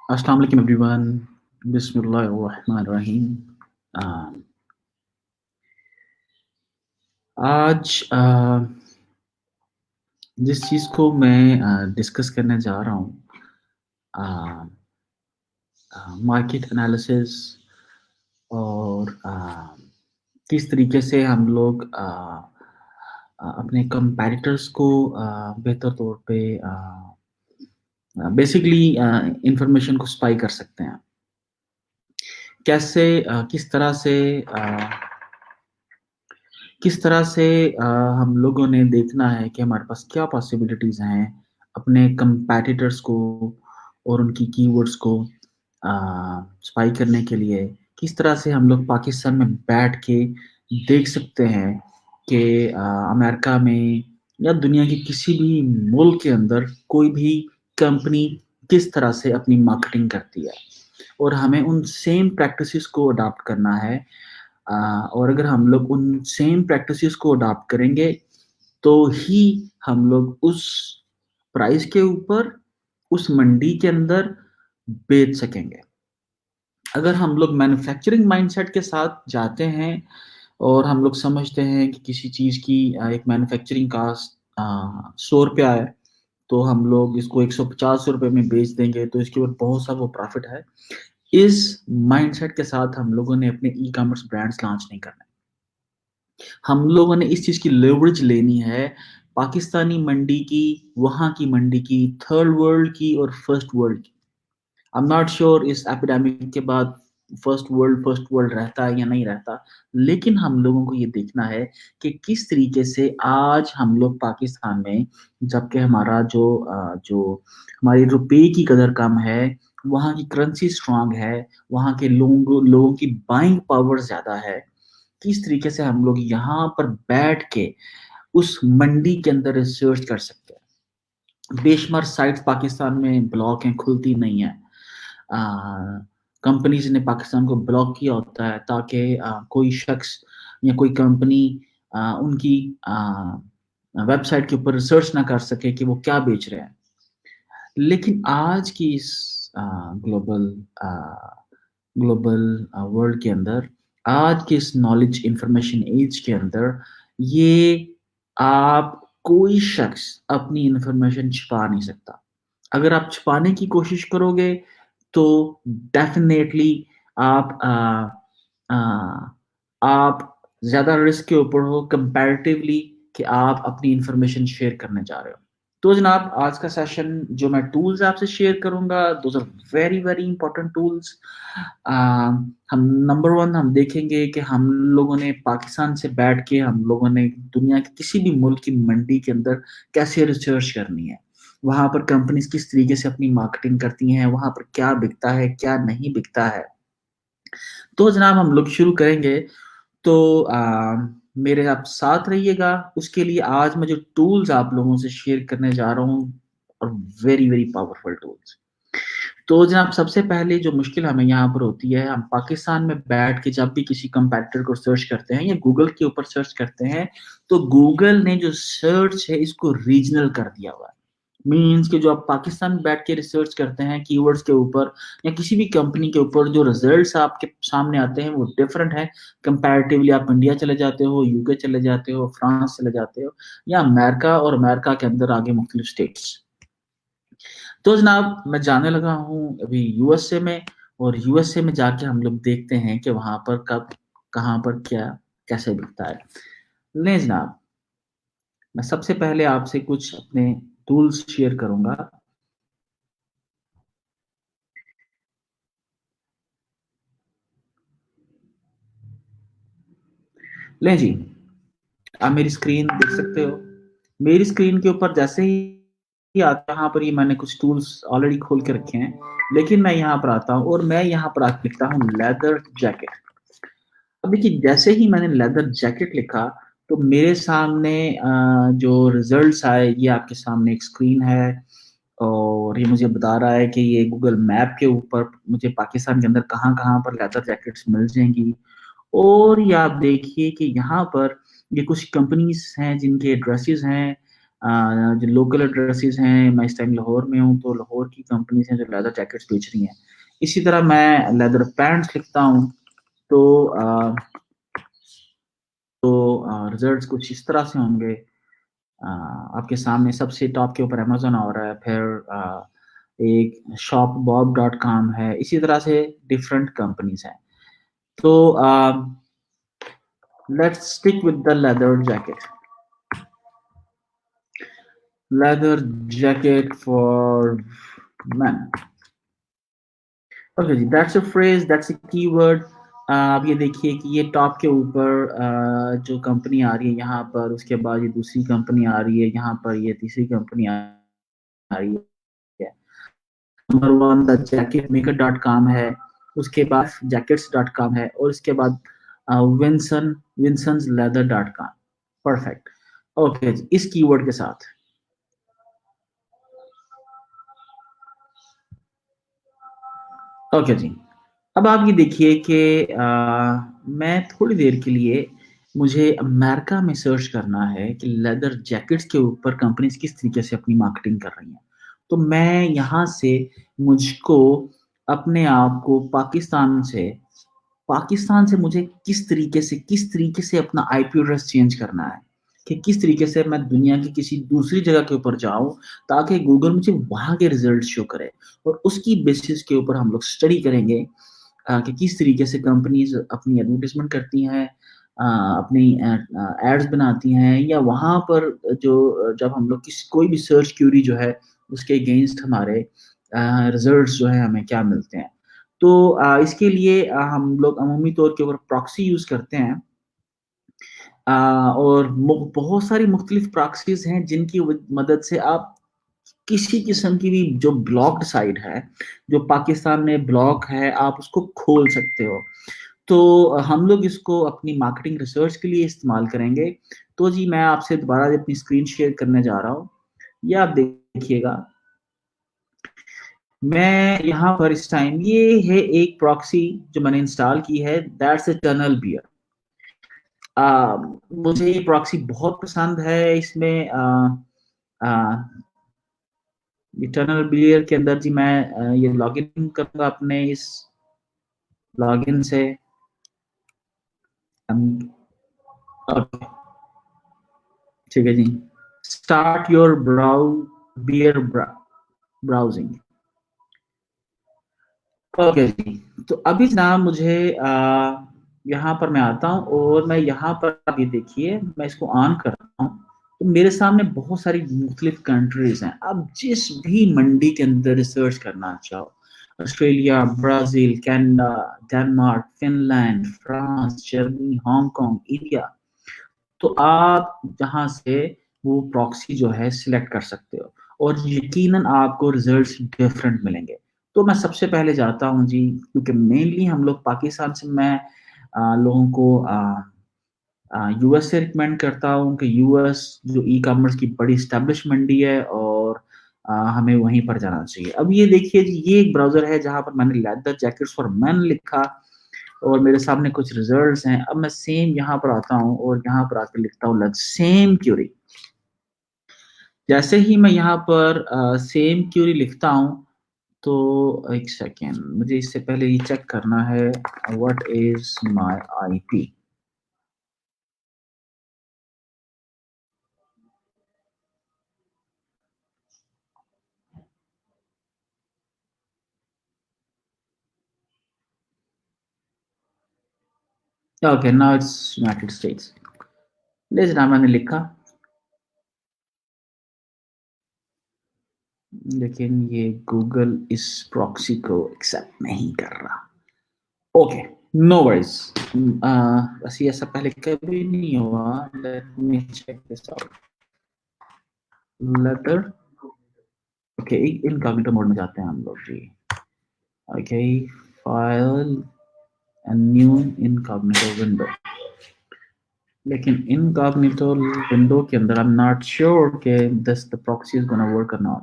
अस्सलाम वालेकुम एवरीवन। बिस्मिल्लाहिर्रहमानिर्रहीम। अ, आज जिस चीज़ को मैं डिस्कस करने जा रहा हूँ, अ मार्केट एनालिसिस और किस तरीके से हम लोग अपने कंपैरेटर्स को बेहतर तौर पे बेसिकली इन्फॉर्मेशन को स्पाई कर सकते हैं। कैसे किस तरह से हम लोगों ने देखना है कि हमारे पास क्या पॉसिबिलिटीज़ हैं अपने कंपैटिटर्स को और उनकी कीवर्ड्स को स्पाई करने के लिए। किस तरह से हम लोग पाकिस्तान में बैठ के देख सकते हैं कि अमेरिका में या दुनिया के किसी भी मुल्क के अंदर कोई भी कंपनी किस तरह से अपनी मार्केटिंग करती है और हमें उन सेम प्रैक्टिसेस को अडॉप्ट करना है। अ, और अगर हम लोग उन सेम प्रैक्टिसेस को अडॉप्ट करेंगे, तो ही हम लोग उस प्राइस के ऊपर, उस मंडी के अंदर बेच सकेंगे। अगर हम लोग मैन्युफैक्चरिंग माइंडसेट के साथ जाते हैं और हम लोग समझते हैं कि किसी चीज़ की एक मैन्युफैक्चरिंग कॉस्ट ₹100 है, तो हम लोग इसको ₹150 में बेच देंगे, तो इसके ऊपर बहुत सा वो प्रॉफ़िट है। इस माइंडसेट के साथ हम लोगों ने अपने ई-कॉमर्स ब्रांड्स लॉन्च नहीं करने। हम लोगों ने इस चीज़ की लिवरेज लेनी है, पाकिस्तानी मंडी की, वहाँ की मंडी की, थर्ड वर्ल्ड की और फर्स्ट वर्ल्ड की। आई एम नॉट श्योर इस एपिडेमिक के बाद फर्स्ट वर्ल्ड रहता है या नहीं रहता, लेकिन हम लोगों को ये देखना है कि किस तरीके से आज हम लोग पाकिस्तान में, जबकि हमारा जो हमारी रुपए की कदर कम है, वहाँ की करेंसी स्ट्रॉन्ग है, वहाँ के लोगों की बाइंग पावर ज़्यादा है। किस तरीके से हम लोग यहाँ पर बैठ के उस मंडी के अंदर रिसर्च कर सकते हैं। बेशुमार साइट्स पाकिस्तान में ब्लॉक हैं, खुलती नहीं है। कंपनीज़ ने पाकिस्तान को ब्लॉक किया होता है ताकि कोई शख्स या कोई कंपनी उनकी वेबसाइट के ऊपर रिसर्च ना कर सके कि वो क्या बेच रहे हैं। लेकिन आज की इस अ, ग्लोबल अ, ग्लोबल वर्ल्ड के अंदर, आज के इस नॉलेज इन्फॉर्मेशन एज के अंदर, ये आप कोई शख्स अपनी इन्फॉर्मेशन छिपा नहीं सकता। अगर आप छिपाने की कोशिश करोगे, तो डेफ़िनेटली आप आप ज़्यादा रिस्क के ऊपर हो कंपैरेटिवली कि आप अपनी इन्फॉर्मेशन शेयर करने जा रहे हो। तो जनाब, आज का सेशन जो मैं टूल्स आपसे शेयर करूँगा, those are very, very important tools. Uh, हम नंबर 1 हम देखेंगे कि हम लोगों ने पाकिस्तान से बैठ के हम लोगों ने दुनिया के किसी भी मुल्क की मंडी के अंदर कैसे रिसर्च करनी है। वहाँ पर कंपनीज़ किस तरीके से अपनी मार्केटिंग करती हैं, वहाँ पर क्या बिकता है, क्या नहीं बिकता है। तो जनाब, हम लोग शुरू करेंगे। तो मेरे आप साथ रहिएगा। उसके लिए आज मैं जो टूल्स आप लोगों से शेयर करने जा रहा हूँ, और वेरी, वेरी पावरफुल टूल्स। तो जनाब, सबसे पहले जो मुश्किल हमें यहाँ पर होती है, हम पाकिस्तान में बैठ के जब भी किसी कंपैटिटर को सर्च करते हैं या गूगल के ऊपर सर्च करते हैं, तो गूगल ने जो सर्च है इसको रीजनल कर दिया हुआ है। मीन्स कि जो आप पाकिस्तान में बैठ के रिसर्च करते हैं कीवर्ड्स के ऊपर या किसी भी कंपनी के ऊपर, जो रिजल्ट्स आपके सामने आते हैं वो डिफरेंट है कंपैरेटिवली। आप इंडिया चले जाते हो, यूके चले जाते हो, फ्रांस चले जाते हो, या अमेरिका, और अमेरिका के अंदर आगे मुख्तलिफ स्टेट्स। तो जनाब, मैं जाने लगा हूँ अभी यूएसए में, और यूएसए में जाके हम लोग देखते हैं कि वहाँ पर कब, कहाँ पर क्या, कैसे बिकता है। लें जनाब, मैं सबसे पहले आपसे कुछ अपने टूल्स शेयर करूँगा। लें जी, आप मेरी स्क्रीन देख सकते हो। मेरी स्क्रीन के ऊपर जैसे ही आता है, यहाँ पर ये मैंने कुछ टूल्स ऑलरेडी खोल के रखे हैं, लेकिन मैं यहाँ पर आता हूँ और मैं यहाँ पर आके लिखता हूँ लेदर जैकेट। अब देखिए, जैसे ही मैंने लेदर जैकेट लिखा, तो मेरे सामने जो रिजल्ट्स आए, ये आपके सामने एक स्क्रीन है, और ये मुझे बता रहा है कि ये गूगल मैप के ऊपर मुझे पाकिस्तान के अंदर कहाँ-कहाँ पर लेदर जैकेट्स मिल जाएँगी। और ये आप देखिए कि यहाँ पर ये कुछ कंपनीज़ हैं जिनके एड्रेसेस हैं, जो लोकल एड्रेसेस हैं, मैं इस टाइम लाहौर में हूँ, तो लाहौर की कंपनीज़ हैं जो लेदर जैकेट्स बेच रही हैं। इसी तरह मैं लेदर पैंट्स लिखता हूँ, तो रिज़ल्ट्स कुछ इस तरह से होंगे। आपके सामने सबसे टॉप के ऊपर अमेज़न आ रहा है, फिर एक shopbob.com है, इसी तरह से डिफरेंट कंपनीज़ हैं। तो let's stick with the leather jacket. Leather jacket for men. Okay जी, that's a phrase, that's a keyword. आप ये देखिए कि ये टॉप के ऊपर जो कंपनी आ रही है यहाँ पर, उसके बाद ये दूसरी कंपनी आ रही है यहाँ पर, ये तीसरी कंपनी आ रही है। Number one the jacket maker dot com है, उसके बाद जैकेट्स डॉट कॉम है, और उसके बाद Vinsons leather dot com. Perfect. Okay जी, इस कीवर्ड के साथ ओके जी। अब आप ये देखिए कि मैं थोड़ी देर के लिए, मुझे अमेरिका में सर्च करना है कि लेदर जैकेट्स के ऊपर कंपनीज़ किस तरीके से अपनी मार्केटिंग कर रही हैं। तो मैं यहाँ से मुझको अपने आप को पाकिस्तान से मुझे किस तरीके से अपना आईपी एड्रेस चेंज करना है, कि किस तरीके से मैं दुनिया की किसी दूसरी जगह के ऊपर जाऊँ, ताकि गूगल मुझे वहाँ के रिज़ल्ट शो करे, और उसकी बेसिस के ऊपर हम लोग स्टडी करेंगे कि किस तरीके से कंपनीज़ अपनी एडवर्टाइज़मेंट करती हैं, अपनी एड्स बनाती हैं, या वहाँ पर जब हम लोग कोई भी सर्च क्वेरी जो है, उसके अगेंस्ट हमारे रिज़ल्ट्स जो है हमें क्या मिलते हैं। तो इसके लिए हम लोग अमूमी तौर के ऊपर प्रॉक्सी यूज़ करते हैं। और बहुत सारी मुख्तलिफ प्रॉक्सीज़ हैं जिनकी मदद से आप किसी किस्म की भी जो ब्लॉक्ड साइट है, जो पाकिस्तान में ब्लॉक है, आप उसको खोल सकते हो। तो हम लोग इसको अपनी मार्केटिंग रिसर्च के लिए इस्तेमाल करेंगे। तो जी, मैं आपसे दोबारा अपनी स्क्रीन शेयर करने जा रहा हूँ। ये आप देखिएगा, मैं यहाँ पर इस टाइम, ये है एक प्रॉक्सी जो मैंने इंस्टॉल की है, दैट्स अ टनल बियर। मुझे ये प्रॉक्सी बहुत पसंद है। इसमें अ, ये टनल बियर के अंदर जी मैं ये लॉगिन करूँगा अपने इस लॉगिन से। हम ओके, ठीक है जी। Start your beer browsing. Okay जी। तो अभी जनाब मुझे यहाँ पर मैं आता हूँ, और मैं यहाँ पर अभी देखिए, मैं इसको ऑन करता हूँ, तो मेरे सामने बहुत सारी मुख्तलिफ कंट्रीज़ हैं। आप जिस भी मंडी के अंदर रिसर्च करना चाहो, Australia, Brazil, Canada, Denmark, Finland, France, Germany, Hong Kong, India, तो आप जहाँ से वो प्रॉक्सी जो है सिलेक्ट कर सकते हो, और यकीनन आपको रिजल्ट्स डिफरेंट मिलेंगे। तो मैं सबसे पहले जाता हूँ जी, क्योंकि मेनली हम लोग पाकिस्तान से, मैं लोगों को यूएस से रिकमेंड करता हूँ कि यूएस जो ई कॉमर्स की बड़ी स्टैब्लिश मंडी है, और हमें वहीं पर जाना चाहिए। अब ये देखिए जी, ये एक ब्राउज़र है जहाँ पर मैंने लेदर जैकेट्स फॉर मेन लिखा, और मेरे सामने कुछ रिजल्ट्स हैं। अब मैं सेम यहाँ पर आता हूँ, और यहाँ पर आके लिखता हूँ सेम क्यूरी। जैसे ही मैं यहाँ पर सेम क्यूरी लिखता हूँ, तो एक सेकेंड, मुझे इससे पहले ये चेक करना है, what is my IP. Okay, now it's United states. ले जनाब, मैंने लिखा, लेकिन ये गूगल इस प्रॉक्सी को एक्सेप्ट नहीं कर रहा। Okay, no worries. वैसे ऐसा पहले कभी नहीं हुआ। Let me check this out. Later, okay, incognito mode में जाते हैं हम लोग जी। Okay, file and new incognito window. लेकिन इनकॉग्निटो विंडो के अंदर आई एम नॉट श्योर कि this the proxy is gonna work और नॉट।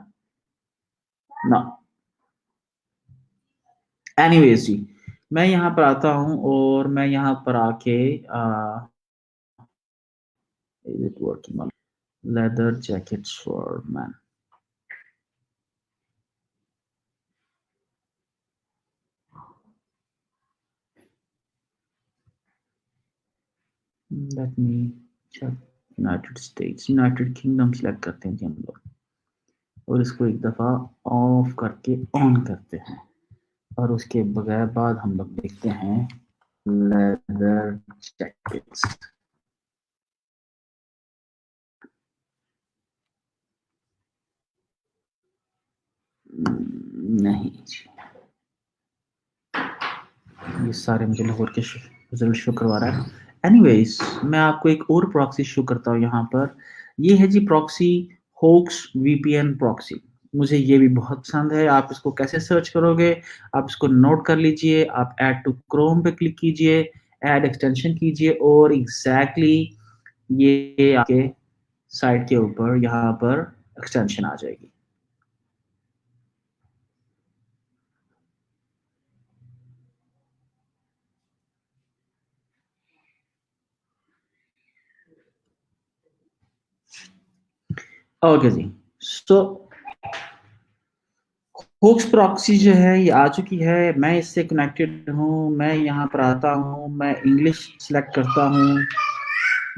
नो, एनीवेज जी, मैं यहाँ पर आता हूँ, और मैं यहाँ पर आके is it working? leather jackets for men. Let me check. United states, United kingdom select करते हैं जी हम लोग, और इसको एक दफ़ा ऑफ करके ऑन करते हैं, और उसके बगैर बाद हम लोग देखते हैं लेदर जैकेट्स। नहीं जी, ये सारे मुझे लाहौर के रिजल्ट शो करवा रहा है। एनीवेज, मैं आपको एक और प्रॉक्सी शो करता हूँ यहाँ पर। ये है जी प्रॉक्सी, होक्स वीपीएन प्रॉक्सी। मुझे ये भी बहुत पसंद है। आप इसको कैसे सर्च करोगे, आप इसको नोट कर लीजिए। आप ऐड टू क्रोम पे क्लिक कीजिए, ऐड एक्सटेंशन कीजिए, और एग्जैक्टली ये आपके साइट के ऊपर यहाँ पर एक्सटेंशन आ जाएगी। ओके जी, सो होक्स प्रॉक्सी जो है ये आ चुकी है। मैं इससे कनेक्टेड हूँ। मैं यहाँ पर आता हूँ, मैं इंग्लिश सेलेक्ट करता हूँ,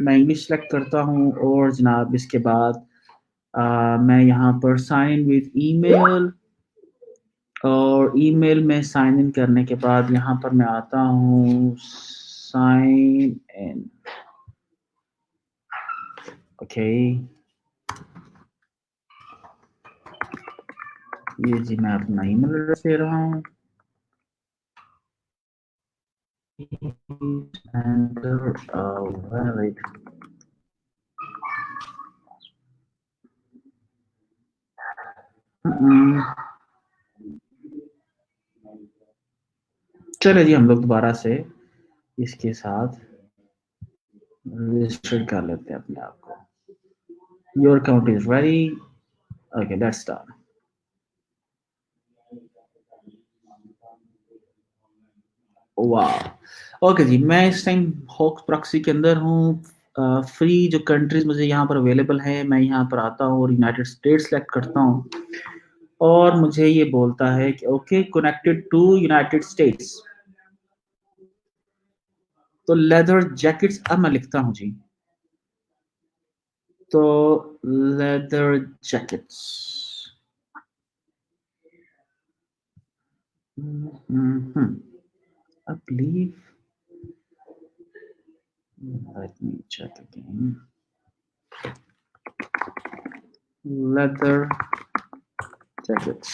मैं इंग्लिश सेलेक्ट करता हूँ, और जनाब इसके बाद मैं यहाँ पर साइन इन विद ईमेल, और ईमेल में साइन इन करने के बाद यहाँ पर मैं आता हूँ साइन इन। ओके, ये जी मैं अपना ईमेल एड्रेस दे रहा हूँ। Enter a valid। चलिए जी, हम लोग दोबारा से इसके साथ रजिस्टर कर लेते हैं अपने आप को। Your account is ready. Okay, let's start. वाह, ओके जी, मैं इस टाइम हॉक्स प्रॉक्सी के अंदर हूँ। फ्री जो कंट्रीज मुझे यहाँ पर अवेलेबल है, मैं यहाँ पर आता हूँ और यूनाइटेड स्टेट्स सेलेक्ट करता हूँ, और मुझे ये बोलता है कि okay connected to United States. तो लेदर जैकेट्स अब मैं लिखता हूँ जी, तो leather jackets. I believe, let me check again. Leather jackets.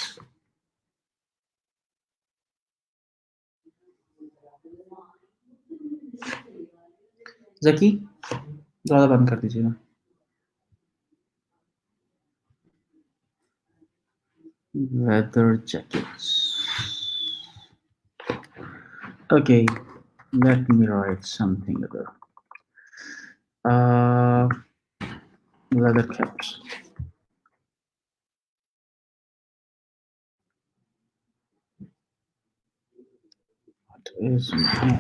जकी, ज़्यादा बंद कर दीजिएगा। Leather jackets. Okay, let me write something other. Uh, leather caps. What is my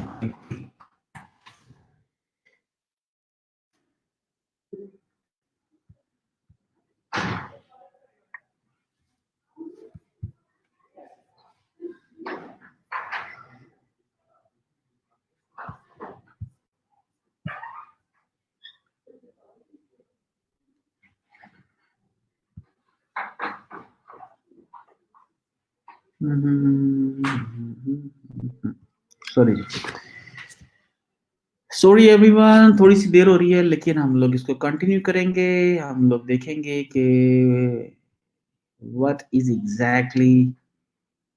sorry sorry everyone, थोड़ी सी देर हो रही है, लेकिन हम लोग इसको कंटिन्यू करेंगे। हम लोग देखेंगे कि what is exactly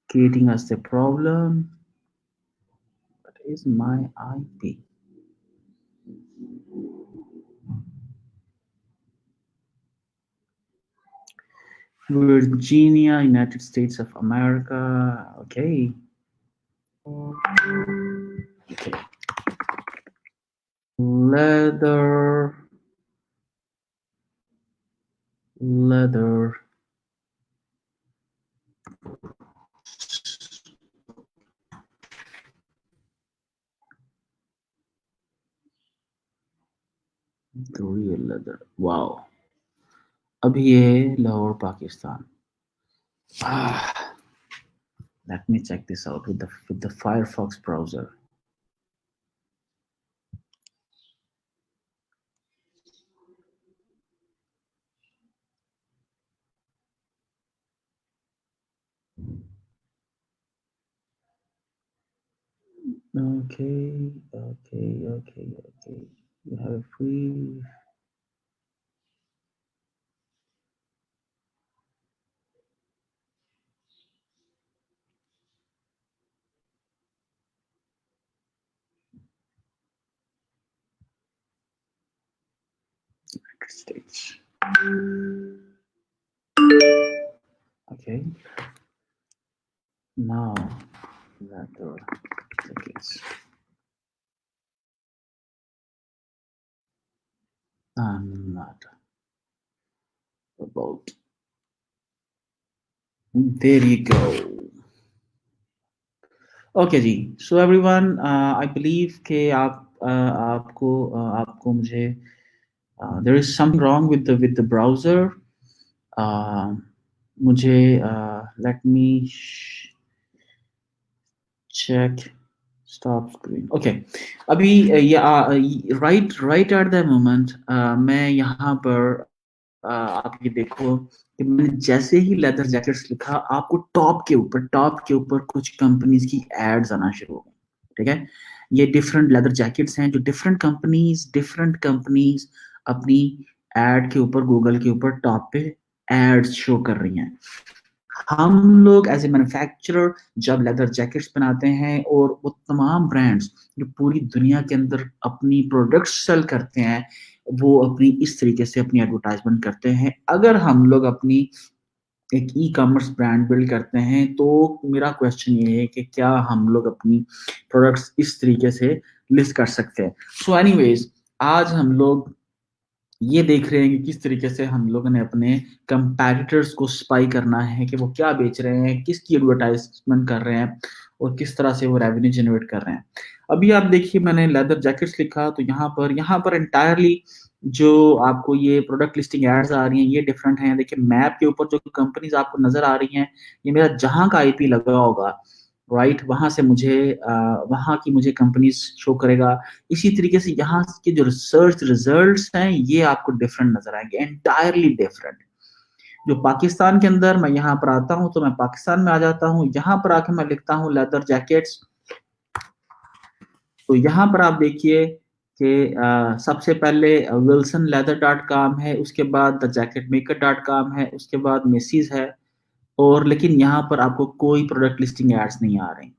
creating us the problem. What is my IP? Virginia, United States of America. Okay. Okay. Leather. Leather. The real leather. Wow. अभी ये Lahore Pakistan. Ah, let me check this out with the Firefox browser. Okay, okay. You have a free. States. Okay. Now leather jackets. Not about. There you go. Okay जी। So everyone, I believe कि आपको मुझे there is something wrong with the browser. मुझे let me check stop screen. Okay, अभी right right at the moment मैं यहाँ पर आप ये देखो कि मैंने जैसे ही लेदर जैकेट्स लिखा, आपको टॉप के ऊपर कुछ कंपनीज की एड्स आना शुरू हो गई। ठीक है, ये डिफरेंट लेदर जैकेट्स हैं जो डिफरेंट कंपनीज अपनी एड के ऊपर, गूगल के ऊपर टॉप पे एड्स शो कर रही हैं। हम लोग एज ए मैन्युफैक्चरर जब लेदर जैकेट्स बनाते हैं, और वो तमाम ब्रांड्स जो पूरी दुनिया के अंदर अपनी प्रोडक्ट्स सेल करते हैं, वो अपनी इस तरीके से अपनी एडवर्टाइजमेंट करते हैं। अगर हम लोग अपनी एक ई कॉमर्स ब्रांड बिल्ड करते हैं, तो मेरा क्वेश्चन ये है कि क्या हम लोग अपनी प्रोडक्ट्स इस तरीके से लिस्ट कर सकते हैं। सो एनीवेज, आज हम लोग ये देख रहे हैं कि किस तरीके से हम लोगों ने अपने कंपैटिटर्स को स्पाई करना है कि वो क्या बेच रहे हैं, किसकी एडवर्टाइजमेंट कर रहे हैं, और किस तरह से वो रेवेन्यू जनरेट कर रहे हैं। अभी आप देखिए, मैंने लेदर जैकेट्स लिखा, तो यहाँ पर एंटायरली जो आपको ये प्रोडक्ट लिस्टिंग एड्स आ रही हैं, ये डिफरेंट हैं। देखिए मैप के ऊपर जो कंपनीज आपको नजर आ रही हैं, ये मेरा जहां का आईपी लगा होगा, राइट, वहां से मुझे वहां की मुझे कंपनीज शो करेगा। इसी तरीके से यहाँ के जो रिसर्च रिजल्ट्स हैं, ये आपको डिफरेंट नजर आएंगे, एंटायरली डिफरेंट। जो पाकिस्तान के अंदर, मैं यहाँ पर आता हूँ, तो मैं पाकिस्तान में आ जाता हूँ, यहाँ पर आके मैं लिखता हूँ लेदर जैकेट्स। तो यहाँ पर आप देखिए कि सबसे पहले विल्सन लेदर डॉट कॉम है, उसके बाद the jacket maker dot com है, उसके बाद मेसीज है, और लेकिन यहाँ पर आपको कोई प्रोडक्ट लिस्टिंग एड्स नहीं आ रही।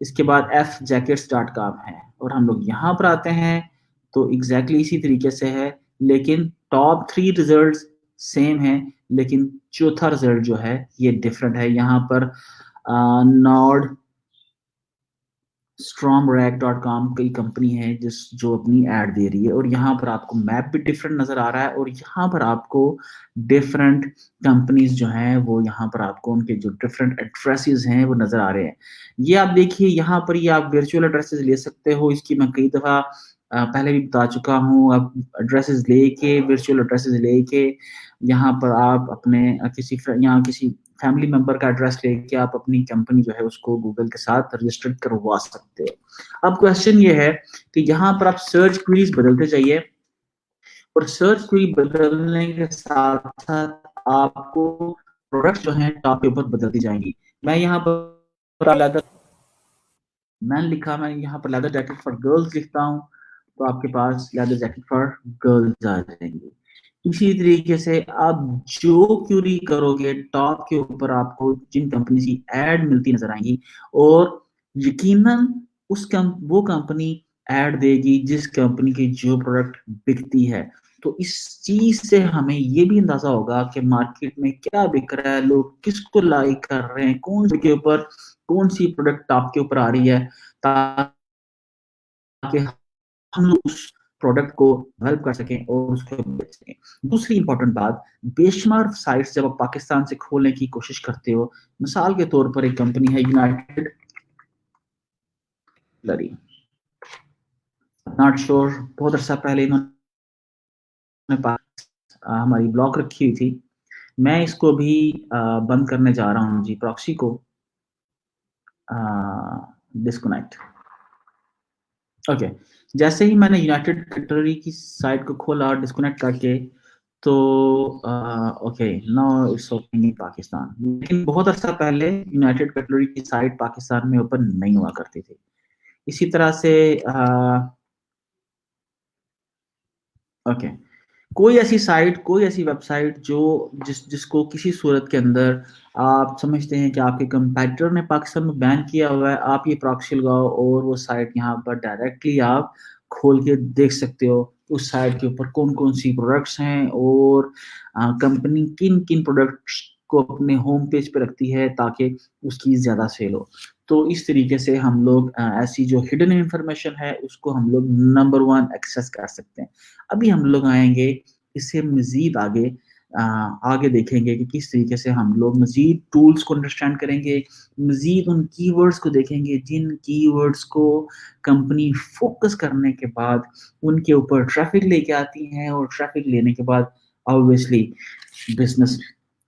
इसके बाद एफ जैकेट्स डॉट कॉम है, और हम लोग यहाँ पर आते हैं, तो एग्जैक्टली इसी तरीके से है, लेकिन टॉप 3 रिजल्ट सेम है, लेकिन चौथा रिजल्ट जो है ये डिफरेंट है। यहाँ पर नॉर्ड स्ट्रॉमरैक.com कई कंपनी है जिस जो अपनी ऐड दे रही है, और यहाँ पर आपको मैप भी डिफरेंट नजर आ रहा है, और यहाँ पर आपको डिफरेंट कंपनीज जो हैं वो यहाँ पर आपको उनके जो डिफरेंट एड्रेसेस हैं वो नजर आ रहे हैं। ये आप देखिए, यहाँ पर ये आप वर्चुअल एड्रेसेस ले सकते हो। इसकी मैं कई दफा पहले भी बता चुका हूँ। आप एड्रेसेस लेके, वर्चुअल एड्रेसेस लेके, यहाँ पर आप अपने यहाँ किसी फैमिली मेंबर का एड्रेस लेके आप अपनी कंपनी जो है उसको गूगल के साथ रजिस्टर्ड करवा सकते हैं। अब क्वेश्चन ये है कि यहाँ पर आप सर्च क्वीरीज बदलते जाइए, और सर्च क्वेरी बदलने के साथ साथ आपको प्रोडक्ट्स जो हैं टॉप के ऊपर बदलती जाएंगी। मैं यहाँ पर लेदर मैंने लिखा, मैं यहाँ पर लेदर जैकेट फॉर गर्ल्स लिखता हूँ, तो आपके पास लेदर जैकेट फॉर गर्ल्स आ जाएंगे। इसी तरीके से आप जो क्यूरी करोगे, टॉप के ऊपर आपको जिन कंपनी की एड मिलती नजर आएंगी, और यकीनन वो कंपनी एड देगी जिस कंपनी की जो प्रोडक्ट बिकती है। तो इस चीज से हमें ये भी अंदाजा होगा कि मार्केट में क्या बिक रहा है, लोग किसको लाइक कर रहे हैं, कौन से के ऊपर कौन सी प्रोडक्ट टॉप के ऊपर आ रही है, ताकि हम लोग उस प्रोडक्ट को हेल्प कर सकें और उसको बेच सकें। दूसरी इंपॉर्टेंट बात, बेशुमार साइट्स जब आप पाकिस्तान से खोलने की कोशिश करते हो, मिसाल के तौर पर एक कंपनी है यूनाइटेड लरी, नॉट श्योर, बहुत अर्सा पहले इन्होंने हमारी ब्लॉक रखी हुई थी। मैं इसको भी बंद करने जा रहा हूँ जी प्रॉक्सी को अ, डिस्कनेक्ट। ओके, जैसे ही मैंने यूनाइटेड कटलरी की साइट को खोला डिस्कनेक्ट करके तो okay now it's opening in Pakistan. लेकिन बहुत अर्सा पहले यूनाइटेड कटलरी की साइट पाकिस्तान में ओपन नहीं हुआ करती थी। इसी तरह से ओके, कोई ऐसी साइट, कोई ऐसी वेबसाइट जो जिसको किसी सूरत के अंदर आप समझते हैं कि आपके कंपैटिटर ने पाकिस्तान में बैन किया हुआ है, आप ये प्रॉक्सी लगाओ और वो साइट यहाँ पर डायरेक्टली आप खोल के देख सकते हो, उस साइट के ऊपर कौन-कौन सी प्रोडक्ट्स हैं और कंपनी किन-किन प्रोडक्ट्स को अपने होम पेज पे रखती है ताकि उसकी ज़्यादा सेल हो। तो इस तरीके से हम लोग ऐसी जो हिडन इन्फॉर्मेशन है उसको हम लोग नंबर 1 एक्सेस कर सकते हैं। अभी हम लोग आएँगे इससे मज़ीद आगे आगे देखेंगे कि किस तरीके से हम लोग मज़ीद टूल्स को अंडरस्टैंड करेंगे, मज़ीद उन कीवर्ड्स को देखेंगे जिन कीवर्ड्स को कंपनी फ़ोकस करने के बाद उनके ऊपर ट्रैफ़िक लेके आती हैं और ट्रैफ़िक लेने के बाद ऑब्वियसली बिज़नेस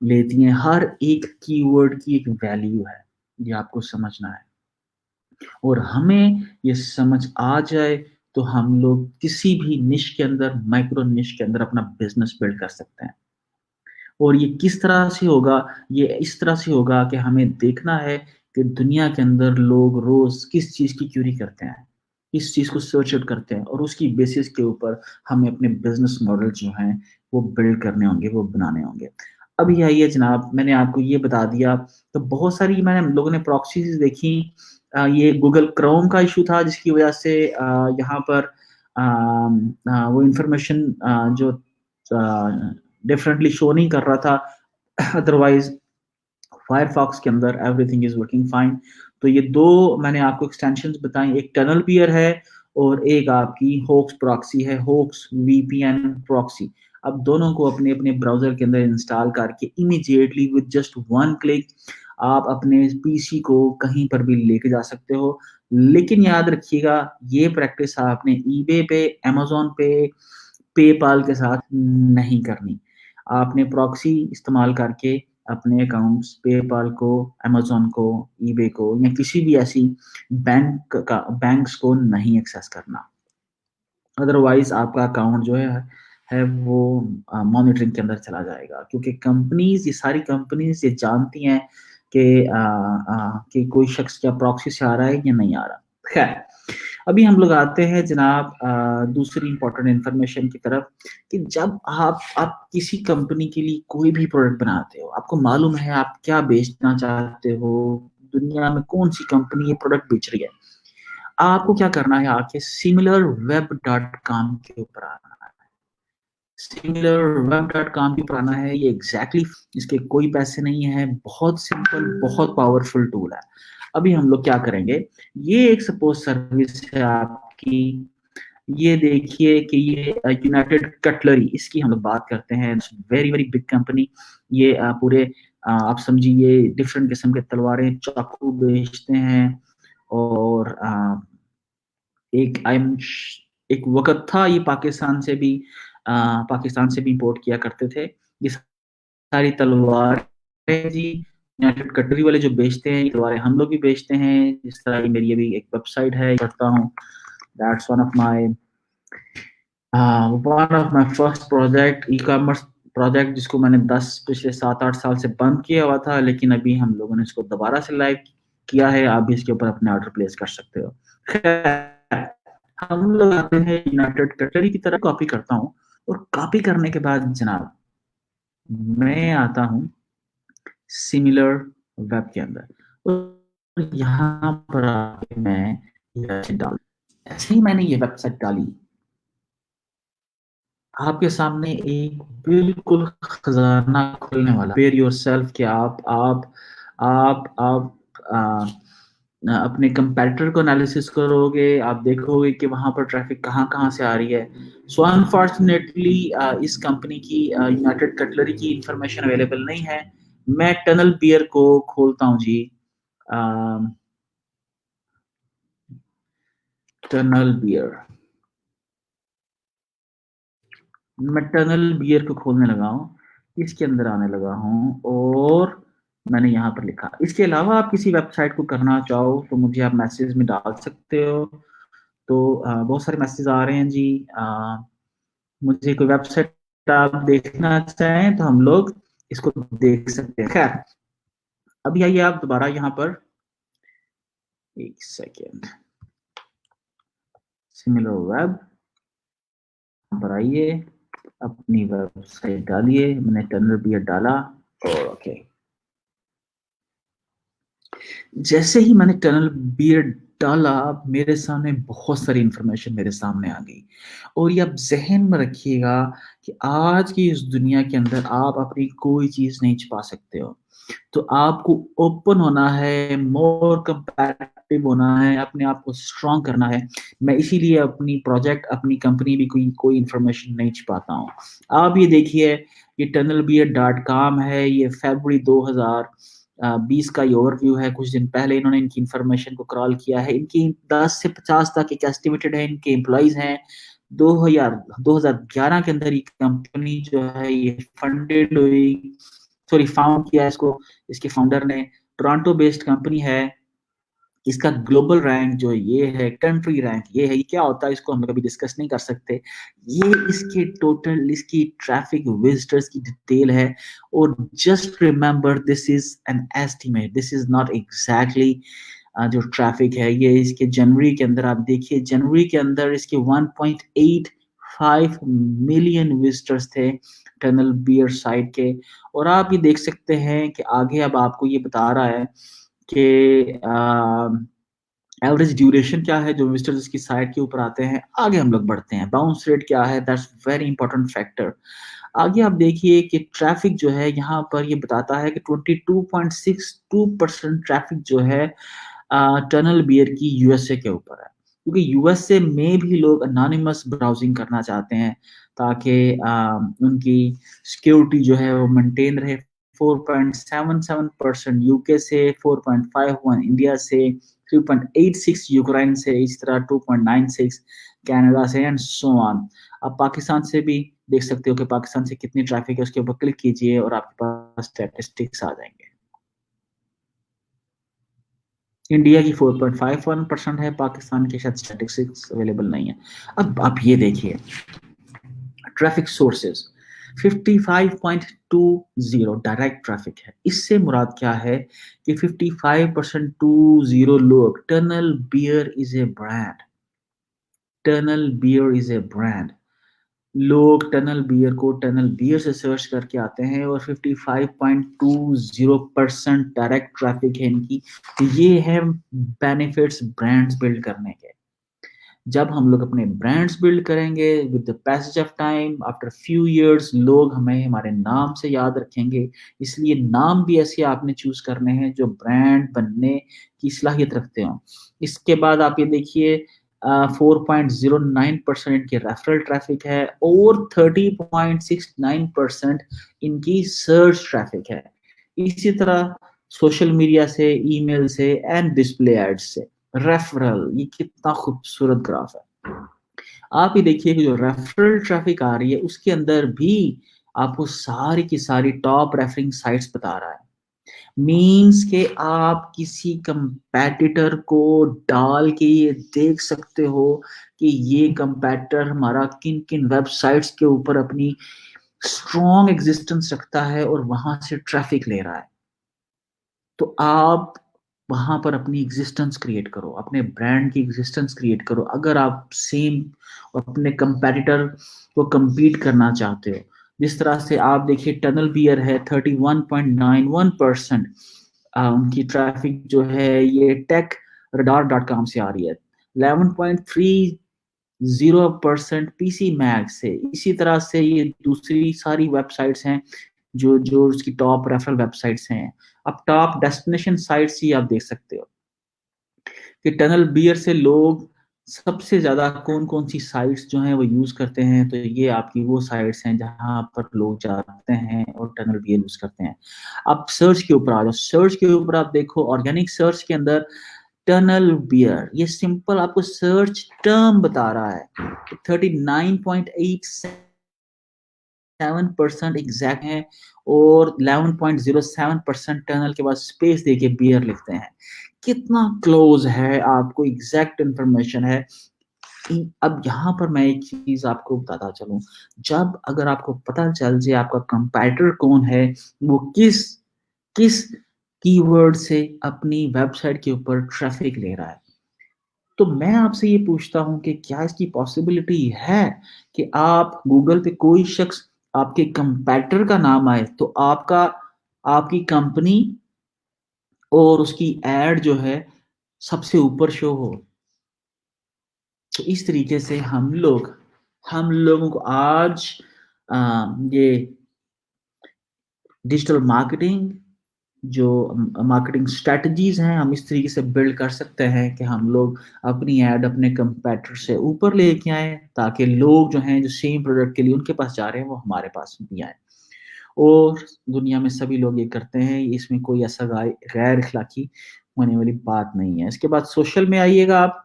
लेती हैं। हर एक कीवर्ड की एक वैल्यू है, ये आपको समझना है। और हमें ये समझ आ जाए तो हम लोग किसी भी निश के अंदर माइक्रो निश के अंदर अपना बिज़नेस बिल्ड कर सकते हैं। और ये किस तरह से होगा? ये इस तरह से होगा कि हमें देखना है कि दुनिया के अंदर लोग रोज़ किस चीज़ की क्वेरी करते हैं, किस चीज़ को सर्च आउट करते हैं और उसकी बेसिस के ऊपर हमें अपने बिज़नेस मॉडल जो हैं, वो बिल्ड करने होंगे, वो बनाने होंगे। अभी आइए जनाब, मैंने आपको ये बता दिया, तो बहुत सारी मैंने लोगों ने प्रॉक्सीज़ देखी ये गूगल क्रोम का इश्यू था जिसकी वजह से यहाँ पर वो इन्फॉर्मेशन जो डिफरेंटली शो नहीं कर रहा था अदरवाइज फायरफॉक्स के अंदर एवरीथिंग इज वर्किंग फाइन। तो ये दो मैंने आपको एक्सटेंशंस बताई, एक टनल पियर है और एक आपकी होक्स प्रॉक्सी है, होक्स वीपीएन प्रॉक्सी। अब दोनों को अपने अपने ब्राउजर के अंदर इंस्टॉल करके immediately with just one click आप अपने पीसी को कहीं पर भी लेके जा सकते हो। लेकिन याद रखिएगा ये प्रैक्टिस आपने ईबे पे, अमेज़न पे, पेपाल के साथ नहीं करनी। आपने प्रॉक्सी इस्तेमाल करके अपने अकाउंट्स पेपाल को, अमेज़न को, ईबे को या किसी भी ऐसी बैंक्स को नहीं एक्सेस करना। अदरवाइज़ आपका अकाउंट जो है वो मॉनिटरिंग के अंदर चला जाएगा क्योंकि कंपनीज़ ये सारी कंपनीज़ ये जानती हैं कि कोई शख्स क्या प्रॉक्सी से आ रहा है या नहीं आ रहा। ख़ैर, अभी हम लोग आते हैं जनाब दूसरी इम्पोर्टेंट इन्फॉर्मेशन की तरफ कि जब आप किसी कंपनी के लिए कोई भी प्रोडक्ट बनाते हो, आपको मालूम है आप क्या बेचना चाहते हो, दुनिया में कौन-सी कंपनी ये प्रोडक्ट बेच रही है। आपको क्या करना है आके सिमिलर वेब डॉट कॉम के ऊपर आना है। सिमिलर वेब डॉट कॉम के ऊपर आना है, ये एग्ज़ैक्टली इसके कोई पैसे नहीं है, बहुत सिंपल, बहुत पावरफुल टूल है। अभी हम लोग क्या करेंगे, ये एक सपोज़ सर्विस है आपकी, ये देखिए कि ये यूनाइटेड कटलरी इसकी हम लोग बात करते हैं, it's very, very big company. ये पूरे आप समझिए डिफरेंट किस्म के तलवारें, चाकू बेचते हैं और एक आइम श एक वक़्त था ये पाकिस्तान से भी इम्पोर्ट किया करते थे। ये सारी तलवारें जी यूनाइटेड कटरी वाले जो बेचते हैं, ये तलवारें हम लोग भी बेचते हैं। जिस तरह की मेरी अभी एक वेबसाइट है, करता हूँ। That's one of my first project e-commerce project जिसको मैंने 10 पिछले 7-8 साल से बंद किया हुआ था, लेकिन अभी हम लोगों ने इसको दोबारा से लाइव किया है। आप भी इसके ऊपर अपने ऑर्डर प्लेस कर सकते हो। खैर, हम लोग आते हैं यूनाइटेड कटलरी की तरफ कॉपी करता हूँ और कॉपी करने के बाद जनाब, मैं आता हूँ सिमिलर वेब के अंदर और यहाँ पर आके मैं ये वेबसाइट डाल ऐसे ही मैंने ये वेबसाइट डाली आपके सामने एक बिल्कुल खजाना खुलने वाला प्रिपेयर योरसेल्फ कि आप अपने कंपैटिटर को एनालिसिस करोगे, आप देखोगे कि वहाँ पर ट्रैफ़िक कहाँ-कहाँ से आ रही है। सो अनफॉर्चुनेटली इस कंपनी की यूनाइटेड कटलरी की इन्फॉर्मेशन अवेलेबल नहीं है। मैं टनल बियर को खोलता हूँ जी। अ, टनल बियर मैं टनल बियर को खोलने लगा हूँ। इसके अंदर आने लगा हूँ और मैंने यहाँ पर लिखा। इसके अलावा आप किसी वेबसाइट को करना चाहो तो मुझे आप मैसेज में डाल सकते हो। तो बहुत सारे मैसेज आ रहे हैं जी। मुझे कोई वेबसाइट आप देखना चाहें तो हम लोग इसको देख सकते हैं। खैर, अभी आइए आप दोबारा यहाँ पर, एक सेकेंड, सिमिलर वेब पर आइए, अपनी वेबसाइट डालिए। मैंने टनल बियर डाला और ओके, जैसे ही मैंने टनल बियर डाला मेरे सामने बहुत सारी इंफॉर्मेशन मेरे सामने आ गई। और ये आप जहन में रखिएगा कि आज की इस दुनिया के अंदर आप अपनी कोई चीज नहीं छुपा सकते हो। तो आपको ओपन होना है, मोर कंपैटिटिव होना है, अपने आप को स्ट्रांग करना है। मैं इसीलिए अपनी प्रोजेक्ट, अपनी कंपनी भी कोई कोई इंफॉर्मेशन नहीं छुपाता हूँ। आप ये देखिए, ये tunnelbeard.com है, ये फरवरी 2020 का ये ओवरव्यू है। कुछ दिन पहले इन्होंने इनकी इंफॉर्मेशन को क्रॉल किया है। इनकी 10 से 50 तक एक एस्टिमेटेड है, इनके एम्प्लॉइज हैं। 2011 के अंदर ये कंपनी जो है ये फंडेड हुई, सॉरी फाउंड किया इसको, इसके फाउंडर ने। टोरंटो बेस्ड कंपनी है। इसका ग्लोबल रैंक जो ये है, कंट्री रैंक ये है। ये क्या होता है इसको हम कभी डिस्कस नहीं कर सकते। ये इसके टोटल, इसकी ट्रैफिक विजिटर्स की डिटेल है। और just remember, this is an estimate, this is not exactly जो ट्रैफिक है। ये इसके जनवरी के अंदर आप देखिए, जनवरी के अंदर इसके 1.85 मिलियन विजिटर्स थे टनल बियर साइट के। और आप ये देख सकते हैं कि आगे अब आपको ये बता रहा है कि एवरेज ड्यूरेशन क्या है जो विजिटर्स इसकी साइट के ऊपर आते हैं। आगे हम लोग बढ़ते हैं, बाउंस रेट क्या है, दैट्स वेरी इंपॉर्टेंट फैक्टर। आगे आप देखिए कि ट्रैफिक जो है यहाँ पर ये बताता है कि 22.62% ट्रैफिक जो है टनल बियर की यूएसए के ऊपर है। क्योंकि यूएसए में भी लोग अनोनिमस ब्राउजिंग करना चाहते हैं ताकि उनकी सिक्योरिटी जो है वो मेंटेन रहे। 4.77% यूके से, 4.51 इंडिया से, 3.86 यूक्रेन से, इस तरह 2.96 कनाडा से एंड सो ऑन। आप पाकिस्तान से भी देख सकते हो कि पाकिस्तान से कितनी ट्रैफिक है, उसके ऊपर क्लिक कीजिए और आपके पास स्टैटिस्टिक्स आ जाएंगे। इंडिया की 4.51% है, पाकिस्तान के शायद स्टैटिस्टिक्स अवेलेबल नहीं है। अब आप ये देखिए ट्रैफिक सोर्सेज 55.20 डायरेक्ट ट्रैफिक है। इससे मुराद क्या है कि 55% लोग, TunnelBear is a brand, TunnelBear is a brand, लोग टनल बियर को टनल बियर से सर्च करके आते हैं और 55.20% डायरेक्ट ट्रैफिक है इनकी। तो ये है बेनिफिट्स ब्रांड्स बिल्ड करने के। जब हम लोग अपने ब्रांड्स बिल्ड करेंगे with the passage of time, after few years लोग हमें हमारे नाम से याद रखेंगे। इसलिए नाम भी ऐसे आपने चूज करने हैं जो ब्रांड बनने की सलाहियत रखते हो। इसके बाद आप ये देखिए 4.09% की रेफरल ट्रैफिक है और 30.69% इनकी सर्च ट्रैफिक है। इसी तरह सोशल मीडिया से, ईमेल से एंड डिस्प्ले एड्स से रेफरल, ये कितना खूबसूरत ग्राफ है। आप ये देखिए कि जो रेफरल ट्रैफिक आ रही है उसके अंदर भी आपको सारी की सारी टॉप रेफरिंग साइट्स बता रहा है। मीन्स के आप किसी कंपेटिटर को डाल के ये देख सकते हो कि ये कंपेटिटर हमारा किन किन वेबसाइट्स के ऊपर अपनी स्ट्रॉन्ग एग्जिस्टेंस रखता है और वहां से ट्रैफिक ले रहा है। तो आप वहां पर अपनी एग्जिस्टेंस क्रिएट करो, अपने ब्रांड की एग्जिस्टेंस क्रिएट करो। अगर आप सेम अपने कंपेटिटर को compete करना चाहते हो, जिस तरह से आप देखिए टनल बियर है 31.91%, उनकी ट्रैफिक जो है ये टेक रडार.com से आ रही है। 11.30% पीसी मैग से। इसी तरह से ये दूसरी सारी वेबसाइट्स हैं जो जो उसकी टॉप रेफरल वेबसाइट्स हैं। अब टॉप डेस्टिनेशन साइट्स ही आप देख सकते हो कि टनल बियर से लोग सबसे ज्यादा कौन कौन सी साइट्स जो हैं वो यूज करते हैं। तो ये आपकी वो साइट्स हैं जहां पर लोग जाते हैं और टनल बियर यूज करते हैं। अब सर्च के ऊपर आ जाओ, सर्च के ऊपर आप देखो ऑर्गेनिक सर्च के अंदर टनल बियर, ये सिंपल आपको सर्च टर्म बता रहा है। 39.8 7% एग्जैक्ट हैं और 11.07% टनल के बाद स्पेस देके बियर लिखते हैं। कितना क्लोज है, आपको एग्जैक्ट इंफॉर्मेशन है। अब यहाँ पर मैं एक चीज आपको बताता चलूं, जब अगर आपको पता चल जाए आपका कंपैटिटर कौन है, वो किस किस कीवर्ड से अपनी वेबसाइट के ऊपर ट्रैफिक ले रहा है, तो मैं आपसे ये पूछता हूँ कि क्या इसकी पॉसिबिलिटी है कि आप गूगल पे कोई शख्स आपके कंपैटिटर का नाम आए तो आपका आपकी कंपनी और उसकी एड जो है सबसे ऊपर शो हो। तो इस तरीके से हम लोगों को आज ये डिजिटल मार्केटिंग जो मार्केटिंग स्ट्रेटजीज हैं, हम इस तरीके से बिल्ड कर सकते हैं कि हम लोग अपनी ऐड अपने कंपैटिटर से ऊपर लेके आए, ताकि लोग जो हैं जो सेम प्रोडक्ट के लिए उनके पास जा रहे हैं वो हमारे पास भी आए। और दुनिया में सभी लोग ये करते हैं, इसमें कोई ऐसा गैर इखलाकी होने वाली बात नहीं है। इसके बाद सोशल में आइएगा आप,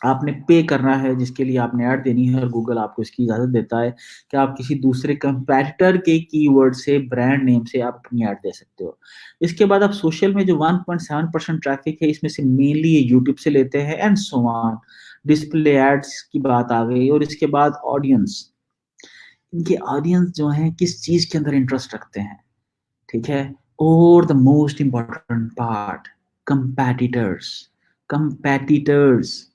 आपने पे करना है जिसके लिए आपने ऐड देनी है और गूगल आपको इसकी इजाज़त देता है कि आप किसी दूसरे कंपैटिटर के कीवर्ड से, ब्रांड नेम से आप अपनी ऐड दे सकते हो। इसके बाद आप सोशल में जो 1.7% ट्रैफिक है, इसमें से मेनली ये यूट्यूब से लेते हैं and so on. Display ads की बात आ गई और इसके बाद ऑडियंस। इनके ऑडियंस जो हैं किस चीज़ के अंदर इंटरेस्ट रखते हैं, ठीक है? और the most important part, competitors. Competitors,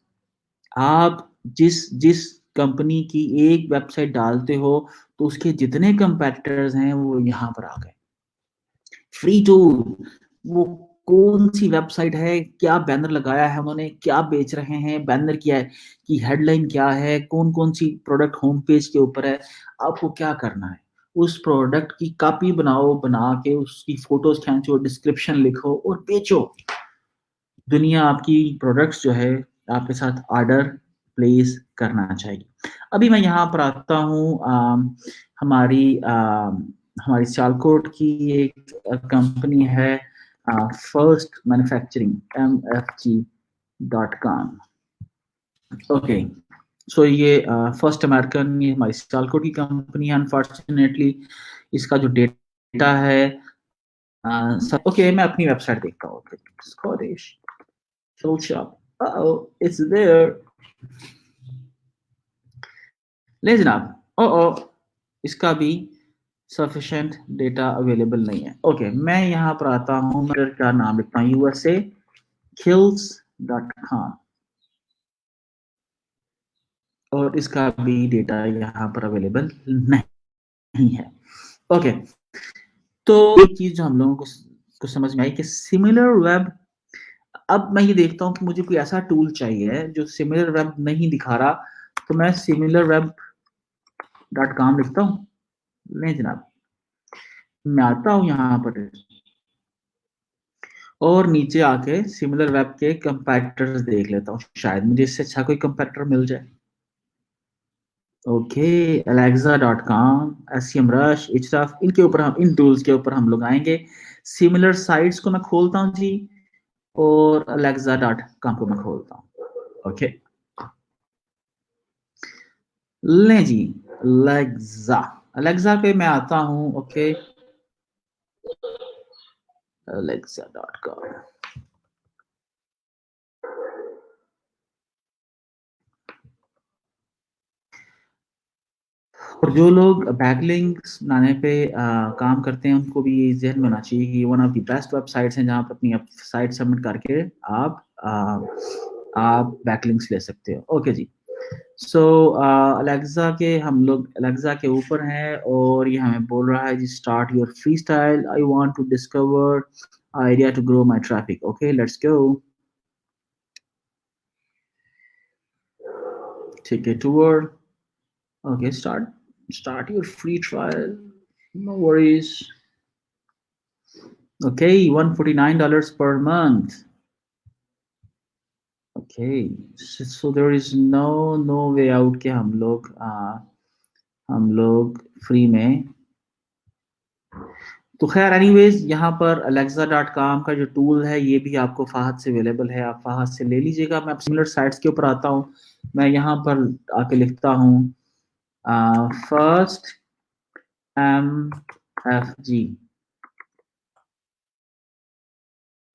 आप जिस जिस कंपनी की एक वेबसाइट डालते हो तो उसके जितने कंपेटिटर्स हैं वो यहाँ पर आ गए। फ्री टूल, वो कौन सी वेबसाइट है, क्या बैनर लगाया है उन्होंने, क्या बेच रहे हैं, बैनर क्या है की हेडलाइन क्या है, कौन कौन सी प्रोडक्ट होम पेज के ऊपर है। आपको क्या करना है, उस प्रोडक्ट की कॉपी बनाओ, बना के उसकी फोटोज खींचो, डिस्क्रिप्शन लिखो और बेचो। दुनिया आपकी प्रोडक्ट्स जो है आपके साथ ऑर्डर प्लेस करना चाहिए। अभी मैं यहाँ पर आता हूँ, हमारी सियालकोट की एक कंपनी है, फर्स्ट मैन्युफैक्चरिंग, mfg.com। ओके, सो ये फर्स्ट अमेरिकन, ये हमारी सियालकोट की कंपनी है। अनफॉर्चुनेटली इसका जो डेटा है, ओके मैं अपनी वेबसाइट देखता हूँ। Scottish shop. Uh-oh, it's there. ले जनाब, इसका भी सफिशिएंट डेटा अवेलेबल नहीं है। ओके, मैं यहाँ पर आता हूँ, मैं का नाम लिखता हूँ USA kills.com और इसका भी डेटा यहाँ पर अवेलेबल नहीं है। ओके, तो एक चीज जो हम लोगों को समझ में आई कि सिमिलर वेब, अब मैं ये देखता हूँ कि मुझे कोई ऐसा टूल चाहिए जो सिमिलर वेब नहीं दिखा रहा, तो मैं सिमिलर वेब .com लिखता हूँ। नहीं जनाब, मैं आता हूँ यहाँ पर और नीचे आके सिमिलर वेब के कंपैटिटर्स देख लेता हूँ, शायद मुझे इससे अच्छा कोई कंपैटिटर मिल जाए। ओके, alexa.com, SEMrush, Ahrefs, इनके ऊपर हम, इन टूल्स के ऊपर हम लोग आएंगे। सिमिलर साइट्स को मैं खोलता हूँ जी और alexa.com को मैं खोलता हूँ। ओके, लें जी, अलेक्सा पे मैं आता हूँ। Okay, alexa.com। और जो लोग बैकलिंक्स बनाने पे काम करते हैं उनको भी ये ज़हन में होना चाहिए कि one of the best websites हैं जहाँ पर अपनी साइट सबमिट करके आप बैकलिंक्स ले सकते हो। ओके जी, सो अलेक्सा के हम लोग अलेक्सा के ऊपर हैं और ये हमें बोल रहा है जी, start your free style, I want to discover idea to grow my traffic. Okay, let's go. ठीक है, toward, okay, start your free trial, no worries. Okay, $149 per month. Okay, so there is no way out के हम लोग free में, तो खैर anyways यहाँ पर alexa.com का जो टूल है ये भी आपको फाहद से अवेलेबल है, आप फाहद से ले लीजिएगा। मैं सिमिलर साइट्स के ऊपर आता हूँ, मैं यहाँ पर आके लिखता हूँ फर्स्ट MFG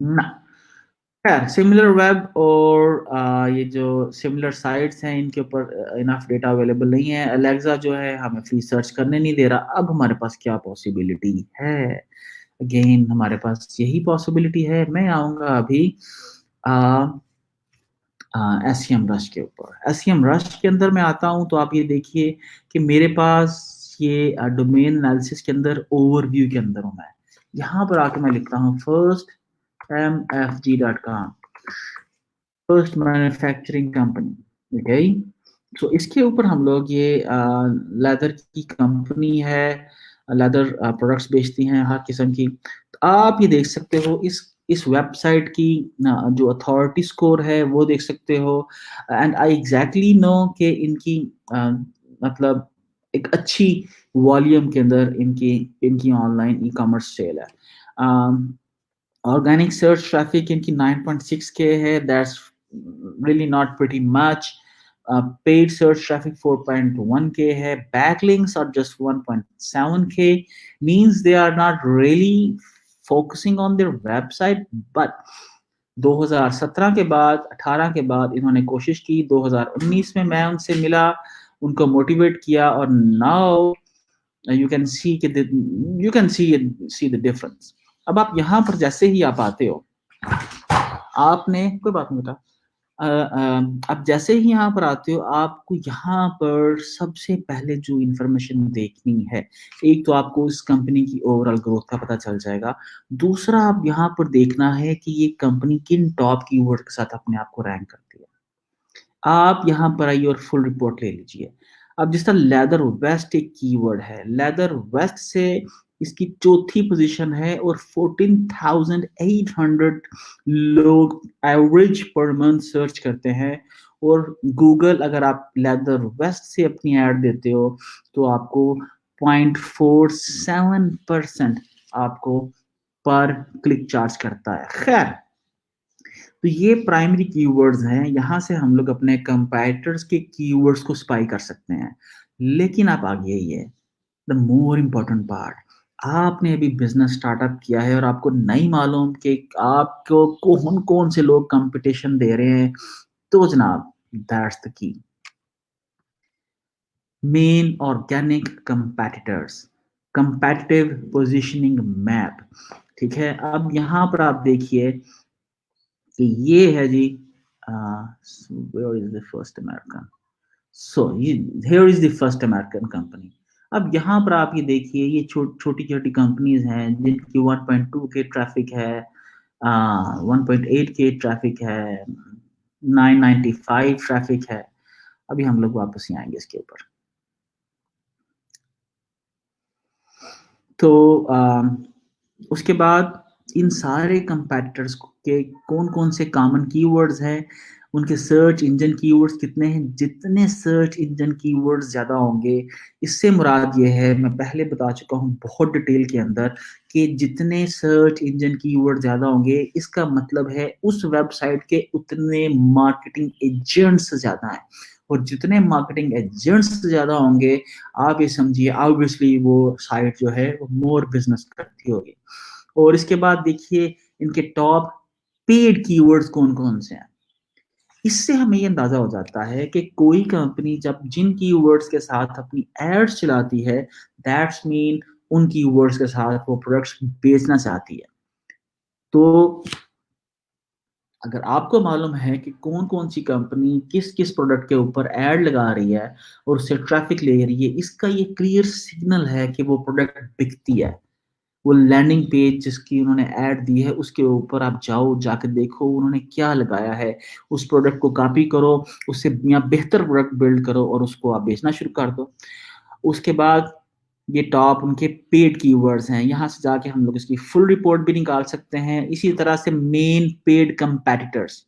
ना। खैर सिमिलर वेब और ये जो सिमिलर साइट्स हैं इनके ऊपर इनफ डेटा अवेलेबल नहीं है। अलेक्सा जो है हमें फ्री सर्च करने नहीं दे रहा। अब हमारे पास क्या पॉसिबिलिटी है? अगेन हमारे पास यही पॉसिबिलिटी है। मैं आऊँगा अभी एसईएम रश के ऊपर। एसईएम रश के अंदर मैं आता हूँ तो आप ये देखिए कि मेरे पास ये डोमेन एनालिसिस के अंदर ओवरव्यू के अंदर हूँ मैं। यहाँ पर आके मैं लिखता हूँ first mfg.com, first manufacturing company. Okay, तो इसके ऊपर हम लोग ये लेदर की कंपनी है, लेदर प्रोडक्ट्स बेचती हैं हर किस्म की। तो आप ये देख सकते हो इस वेबसाइट की जो अथॉरिटी स्कोर है वो देख सकते हो। एंड आई एग्जैक्टली नो कि इनकी मतलब एक अच्छी वॉल्यूम के अंदर इनकी इनकी ऑनलाइन ई कॉमर्स सेल है। Organic search traffic इनकी 9.6K है, that's really not pretty much. Paid search traffic 4.1K है, backlinks are just 1.7K, means they are not really focusing on their website, but 2017 के बाद 18 के बाद इन्होंने कोशिश की। 2019 में मैं उनसे मिला, उनको मोटिवेट किया और नाउ यू कैन सी कि you can see the difference. अब आप यहाँ पर जैसे ही आप आते हो, आपने कोई बात नहीं बेटा, अब जैसे ही यहाँ पर आते हो आपको यहाँ पर सबसे पहले जो इंफॉर्मेशन देखनी है, एक तो आपको इस कंपनी की ओवरऑल ग्रोथ का पता चल जाएगा। दूसरा आप यहाँ पर देखना है कि ये कंपनी किन टॉप कीवर्ड के साथ अपने आप को रैंक करती है। आप यहाँ पर आइए और फुल रिपोर्ट ले लीजिए। अब जिस तरह लेदर वेस्ट एक कीवर्ड है, लेदर वेस्ट से इसकी चौथी पोजीशन है और 14,800 लोग एवरेज पर मंथ सर्च करते हैं। और गूगल अगर आप लेदर वेस्ट से अपनी ऐड देते हो तो आपको 0.47% आपको पर क्लिक चार्ज करता है। खैर, तो ये प्राइमरी कीवर्ड्स हैं, यहाँ से हम लोग अपने कंपैटिटर्स के कीवर्ड्स को स्पाई कर सकते हैं। लेकिन आप आगे आइए, द मोर इम्पोर्टेंट पार्ट, आपने अभी बिजनेस स्टार्टअप किया है और आपको नहीं मालूम कि आपको कौन कौन से लोग कंपटीशन दे रहे हैं। तो जनाब, that's the key, main organic competitors, competitive positioning map. ठीक है, अब यहाँ पर आप देखिए कि ये है जी, where is the first American, so here is the first American company. अब यहाँ पर आप ये देखिए, ये छोटी छोटी कंपनीज हैं जिनकी 1.2 के ट्रैफिक है, 1.8 के ट्रैफिक है, 995 ट्रैफिक है। अभी हम लोग वापस ही आएंगे इसके ऊपर। तो उसके बाद इन सारे कंपैटिटर्स के कौन-कौन से कॉमन कीवर्ड्स हैं, उनके सर्च इंजन कीवर्ड्स कितने हैं। जितने सर्च इंजन कीवर्ड्स ज़्यादा होंगे, इससे मुराद ये है, मैं पहले बता चुका हूँ बहुत डिटेल के अंदर, कि जितने सर्च इंजन कीवर्ड ज़्यादा होंगे इसका मतलब है उस वेबसाइट के उतने मार्केटिंग एजेंट्स ज़्यादा हैं। और जितने मार्केटिंग एजेंट्स ज़्यादा होंगे, आप ये समझिए ऑब्वियसली वो साइट जो है वो मोर बिजनेस करती होगी। और इसके बाद देखिए इनके टॉप पेड कीवर्ड्स कौन-कौन से हैं। इससे हमें ये अंदाजा हो जाता है कि कोई कंपनी जब जिन कीवर्ड्स के साथ अपनी एड्स चलाती है, दैट्स मीन उन कीवर्ड्स के साथ वो प्रोडक्ट्स बेचना चाहती है। तो अगर आपको मालूम है कि कौन-कौन सी कंपनी किस-किस प्रोडक्ट के ऊपर एड लगा रही है और उससे ट्रैफिक ले रही है, इसका ये क्लियर सिग्नल है कि वो प्रोडक्ट बिकती है। वो लैंडिंग पेज जिसकी उन्होंने ऐड दी है उसके ऊपर आप जाओ, जाके देखो उन्होंने क्या लगाया है, उस प्रोडक्ट को कॉपी करो, उससे या बेहतर प्रोडक्ट बिल्ड करो और उसको आप बेचना शुरू कर दो। उसके बाद ये टॉप उनके पेड कीवर्ड्स हैं, यहाँ से जाके हम लोग इसकी फुल रिपोर्ट भी निकाल सकते हैं। इसी तरह से मेन पेड कंपैटिटर्स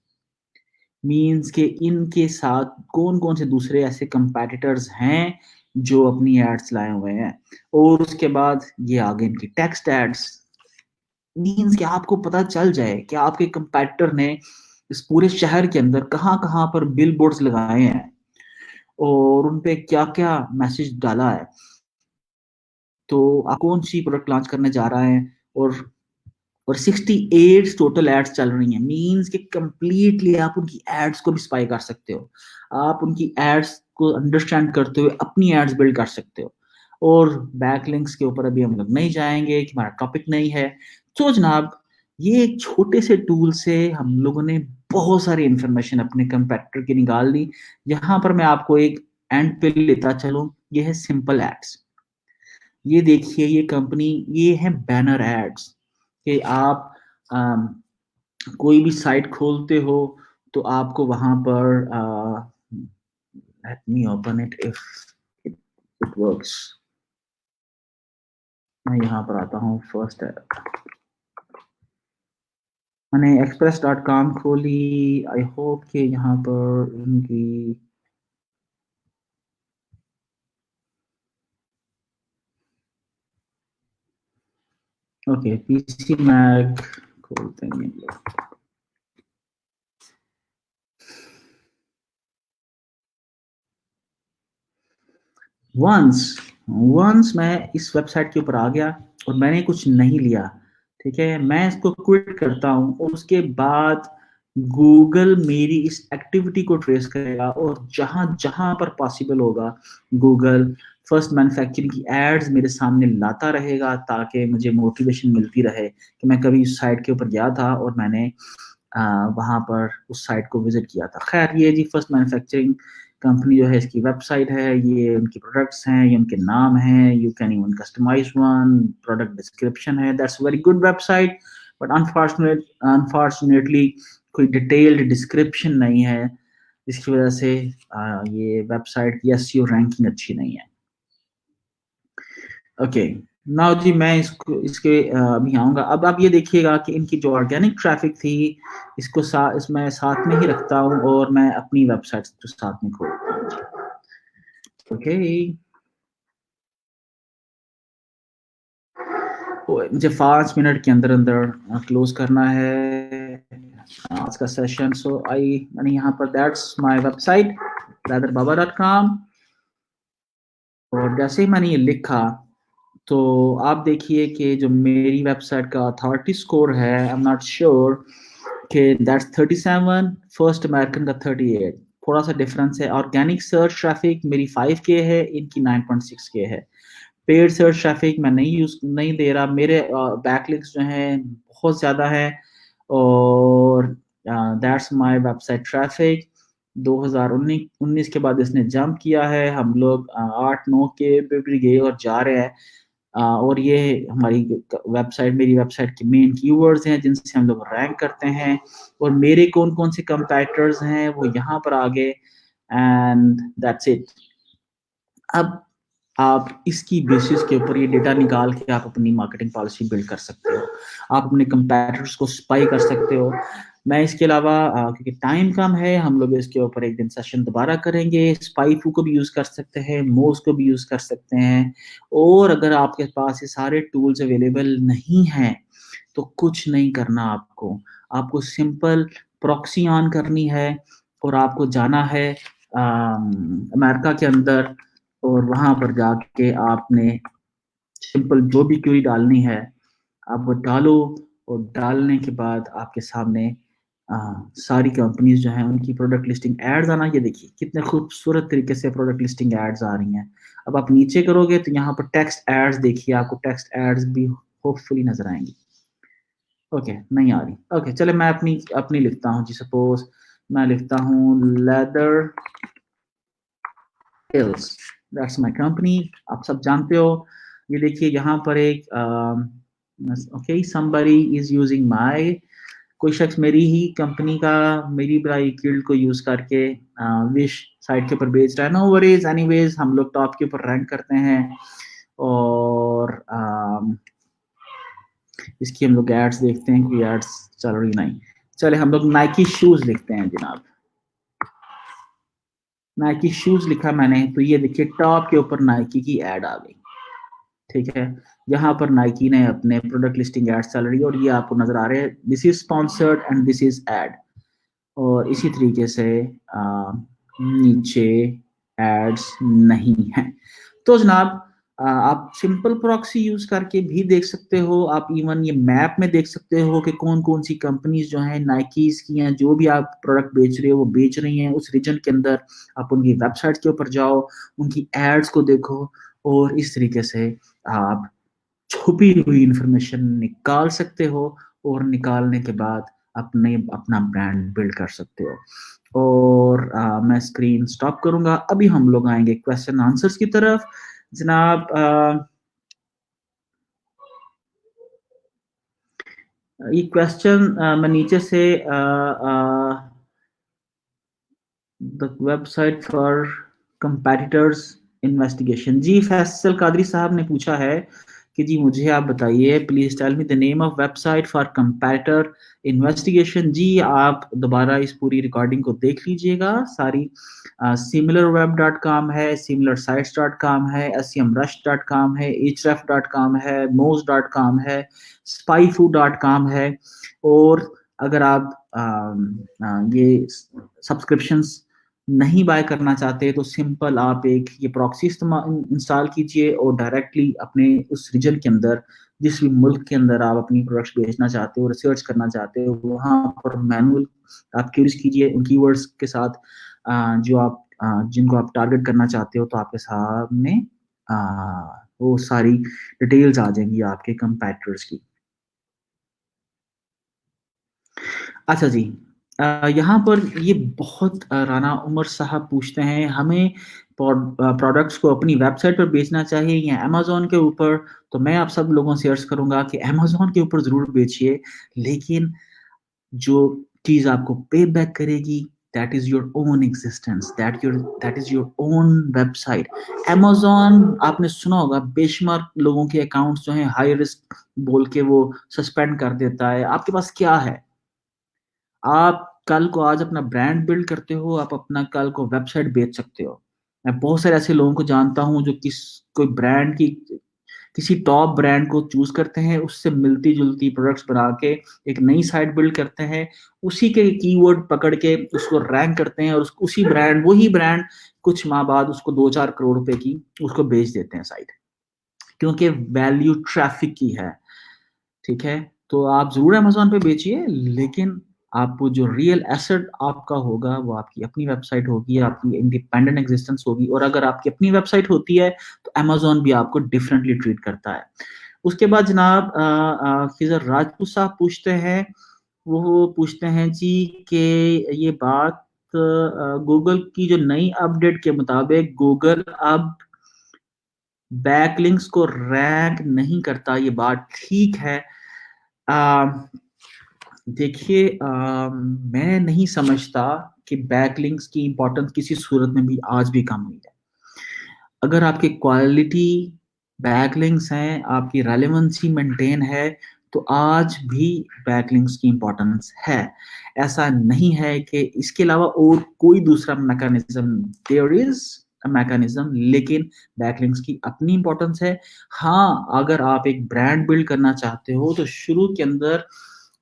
मीन्स के इनके साथ कौन-कौन से दूसरे ऐसे कंपैटिटर्स हैं जो अपनी एड्स लाए हुए हैं। और उसके बाद ये आगे इनकी टेक्स्ट एड्स, मीन्स कि आपको पता चल जाए कि आपके कंपैटिटर ने इस पूरे शहर के अंदर कहाँ-कहाँ पर बिलबोर्ड्स लगाए हैं और उन पे क्या-क्या मैसेज डाला है। तो आप कौन-सी प्रोडक्ट लॉन्च करने जा रहा है और 68 टोटल एड्स चल रही हैं, मीन्स कि कंप्लीटली आप उनकी एड्स को भी स्पाई कर सकते हो। आप उनकी एड्स को अंडरस्टैंड करते हुए अपनी एड्स बिल्ड कर सकते हो। और बैकलिंक्स के ऊपर अभी हम लोग नहीं जाएँगे कि हमारा टॉपिक नहीं है। तो जनाब, ये एक छोटे से टूल से हम लोगों ने बहुत सारी इन्फॉर्मेशन अपने कंपैरेटर की निकाल ली। यहाँ पर मैं आपको एक एंड पे लेता चलूँ, ये है सिंपल एड्स। ये देखिए, ये कंपनी, ये है बैनर एड्स कि आप अम, कोई भी साइट खोलते हो तो आपको वहाँ पर let me open it if it it works. मैं यहाँ पर आता हूँ फर्स्ट मैंने एक्सप्रेस डॉट कॉम खोली। आई होप कि यहाँ पर उनकी ओके पीसी मैक खोलते हैं ये लोग। वंस वंस मैं इस वेबसाइट के ऊपर आ गया और मैंने कुछ नहीं लिया, ठीक है, मैं इसको क्विट करता हूँ और उसके बाद गूगल मेरी इस एक्टिविटी को ट्रेस करेगा और जहां जहां पर पॉसिबल होगा गूगल फर्स्ट मैन्युफैक्चरिंग की एड्स मेरे सामने लाता रहेगा ताकि मुझे मोटिवेशन मिलती रहे कि मैं कभी उस साइट के ऊपर गया था और मैंने वहाँ पर उस साइट को विजिट किया था। खैर, ये जी फर्स्ट मैन्युफैक्चरिंग कंपनी जो है, इसकी वेबसाइट है, ये उनकी प्रोडक्ट्स हैं, ये उनके नाम हैं, you can even customize one, product description है, that's very good website. But unfortunately कोई डिटेल्ड डिस्क्रिप्शन नहीं है, जिसकी वजह से ये वेबसाइट की एसईओ रैंकिंग अच्छी नहीं है। ओके, नाउ जी मैं इसको इसके अभी आऊँगा। अब आप ये देखिएगा कि इनकी जो ऑर्गेनिक ट्रैफ़िक थी, इसको इसमें साथ में ही रखता हूँ और मैं अपनी वेबसाइट को साथ में खोलता हूँ जी। ओके, तो मुझे 5 मिनट के अंदर-अंदर क्लोज़ करना है आज का सेशन। सो मैंने यहाँ पर दैट्स माय वेबसाइट raiderbaba.com और जैसे ही मैंने ये लिखा तो आप देखिए कि जो मेरी वेबसाइट का अथॉरिटी स्कोर है, आई एम नॉट श्योर कि दैट्स 37, फर्स्ट अमेरिकन का 38, थोड़ा सा डिफरेंस है। ऑर्गेनिक सर्च ट्रैफिक मेरी 5K है, इनकी 9.6K है। पेड सर्च ट्रैफिक मैं नहीं दे रहा, मेरे बैकलिंक्स जो हैं बहुत ज़्यादा है और दैट्स माय वेबसाइट ट्रैफिक। 2019 के बाद इसने जंप किया है, हम लोग 8-9 के पे भी गए और जा रहे हैं। और ये हमारी वेबसाइट, मेरी वेबसाइट के मेन कीवर्ड्स हैं जिनसे हम लोग रैंक करते हैं और मेरे कौन-कौन से कंपैटिटर्स हैं वो यहाँ पर आ गए एंड दैट्स इट। अब आप इसकी बेसिस के ऊपर ये डेटा निकाल के आप अपनी मार्केटिंग पॉलिसी बिल्ड कर सकते हो। आप अपने कंपैटिटर्स को स्पाई कर सकते हो। मैं इसके अलावा क्योंकि टाइम कम है, हम लोग इसके ऊपर एक दिन सेशन दोबारा करेंगे। स्पाइफू को भी यूज़ कर सकते हैं, मोज़ को भी यूज़ कर सकते हैं और अगर आपके पास ये सारे टूल्स अवेलेबल नहीं हैं, तो कुछ नहीं करना आपको। आपको सिंपल प्रॉक्सी ऑन करनी है और आपको जाना है अमेरिका के अंदर और वहाँ पर जाके आपने सिंपल जो भी क्वेरी डालनी है, आप वो डालो और डालने के बाद आपके सामने अ, सारी कंपनीज़ जो हैं उनकी प्रोडक्ट लिस्टिंग एड्स आना, ये देखिए कितने खूबसूरत तरीके से प्रोडक्ट लिस्टिंग एड्स आ रही हैं। अब आप नीचे करोगे तो यहाँ पर टेक्स्ट एड्स देखिए, आपको टेक्स्ट एड्स भी होपफुली नज़र आएँगी। ओके, नहीं आ रही। ओके, चलिए मैं अपनी अपनी लिखता हूँ जी, सपोज़ मैं लिखता हूँ leather hills, that's my company, आप सब जानते हो। ये देखिए यहाँ पर एक okay, somebody is using my, कोई शख्स मेरी ही कंपनी का, मेरी ब्राई कील्ड को यूज़ करके विश साइट के ऊपर बेच रहा है। नो वरीज़, एनीवेज़ हम लोग टॉप के ऊपर रैंक करते हैं और इसकी हम लोग एड्स देखते हैं, कोई एड्स चल रही नहीं। चले हम लोग नाइकी शूज़ लिखते हैं जनाब। नाइकी शूज़ लिखा मैंने तो ये देखिए टॉप के ऊपर नाइकी की एड आ गई। ठीक है, यहाँ पर नाइकी ने अपने प्रोडक्ट लिस्टिंग एड्स चल रही है और ये आपको नजर आ रहे हैं, this is sponsored and this is ad. और इसी तरीके से नीचे एड्स नहीं है। तो जनाब आप सिंपल प्रॉक्सी यूज करके भी देख सकते हो, आप इवन ये मैप में देख सकते हो कि कौन कौन सी कंपनीज जो हैं नाइकीज की हैं, जो भी आप प्रोडक्ट बेच रहे हो वो बेच रही हैं उस रीजन के अंदर। आप उनकी वेबसाइट के ऊपर जाओ, उनकी एड्स को देखो, और इस तरीके से आप छुपी हुई इंफॉर्मेशन निकाल सकते हो, और निकालने के बाद अपने अपना ब्रांड बिल्ड कर सकते हो। और मैं स्क्रीन स्टॉप करूंगा, अभी हम लोग आएंगे क्वेश्चन आंसर्स की तरफ। जनाब ये क्वेश्चन मैं नीचे से the website for competitors investigation, जी फैसल कादरी साहब ने पूछा है कि जी मुझे आप बताइए, please tell me the name of website for competitor investigation. जी आप दोबारा इस पूरी रिकॉर्डिंग को देख लीजिएगा सारी। सिमिलर वेब डॉट कॉम है, सिमिलर साइट्स डॉट कॉम है, एसएम रश डॉट कॉम है, एचरेफ डॉट कॉम है, मोज डॉट कॉम है, स्पाईफू डॉट कॉम है। और अगर आप ये सब्सक्रिप्शंस नहीं बाय करना चाहते तो सिंपल आप एक ये प्रॉक्सी इंस्टॉल कीजिए और डायरेक्टली अपने उस रीजन के अंदर, जिस भी मुल्क के अंदर आप अपनी प्रोडक्ट्स बेचना चाहते हो, रिसर्च करना चाहते हो, वहाँ पर मैनुअल आप क्यूरीज कीजिए उन कीवर्ड्स के साथ जो आप जिनको आप टारगेट करना चाहते हो, तो आपके सामने वो सारी डिटेल्स आ जाएंगी आपके कंपैटिटर्स की। अच्छा जी, यहाँ पर ये बहुत राना उमर साहब पूछते हैं, हमें प्रोडक्ट्स को अपनी वेबसाइट पर बेचना चाहिए या अमेज़न के ऊपर? तो मैं आप सब लोगों से अर्ज़ करूँगा कि अमेज़न के ऊपर ज़रूर बेचिए, लेकिन जो चीज़ आपको पे बैक करेगी, that is your own existence, that is your own website. Amazon आपने सुना होगा बेशुमार लोगों के अकाउंट्स जो हैं हाई रिस्क बोल के वो सस्पेंड कर देता है। आपके पास क्या है? आप कल को आज अपना ब्रांड बिल्ड करते हो, आप अपना कल को वेबसाइट बेच सकते हो। मैं बहुत सारे ऐसे लोगों को जानता हूँ जो कोई ब्रांड की किसी टॉप ब्रांड को चूज़ करते हैं, उससे मिलती-जुलती प्रोडक्ट्स बना के एक नई साइट बिल्ड करते हैं, उसी के कीवर्ड पकड़ के उसको रैंक करते हैं और उसी ब्रांड वही ब्रांड कुछ माह बाद उसको 2-4 करोड़ रुपए की उसको बेच देते हैं साइट। क्योंकि वैल्यू ट्रैफिक की है। ठीक है? तो आप ज़रूर अमेज़न पे बेचिए, लेकिन आपको जो रियल एसेट आपका होगा, वो आपकी अपनी वेबसाइट होगी, आपकी इंडिपेंडेंट एक्जिस्टेंस होगी। और अगर आपकी अपनी वेबसाइट होती है, तो अमेज़न भी आपको डिफरेंटली ट्रीट करता है। उसके बाद जनाब खिज़र राजपूत साहब पूछते हैं, वो पूछते हैं जी कि ये बात गूगल की जो नई अपडेट के मुताबिक गूगल अब बैकलिंक्स को रैंक नहीं करता, ये बात ठीक है? अ, देखिए मैं नहीं समझता कि बैकलिंक्स की इम्पोर्टेंस किसी सूरत में भी आज भी कम हुई है। अगर आपकी क्वालिटी बैकलिंक्स हैं, आपकी रेलेवेंसी मेंटेन है, तो आज भी बैकलिंक्स की इम्पोर्टेंस है। ऐसा नहीं है कि इसके अलावा और कोई दूसरा mechanism, there is a mechanism, लेकिन बैकलिंक्स की अपनी इम्पोर्टेंस है। हाँ, अगर आप एक ब्रांड बिल्ड करना चाहते हो, तो शुरू के अंदर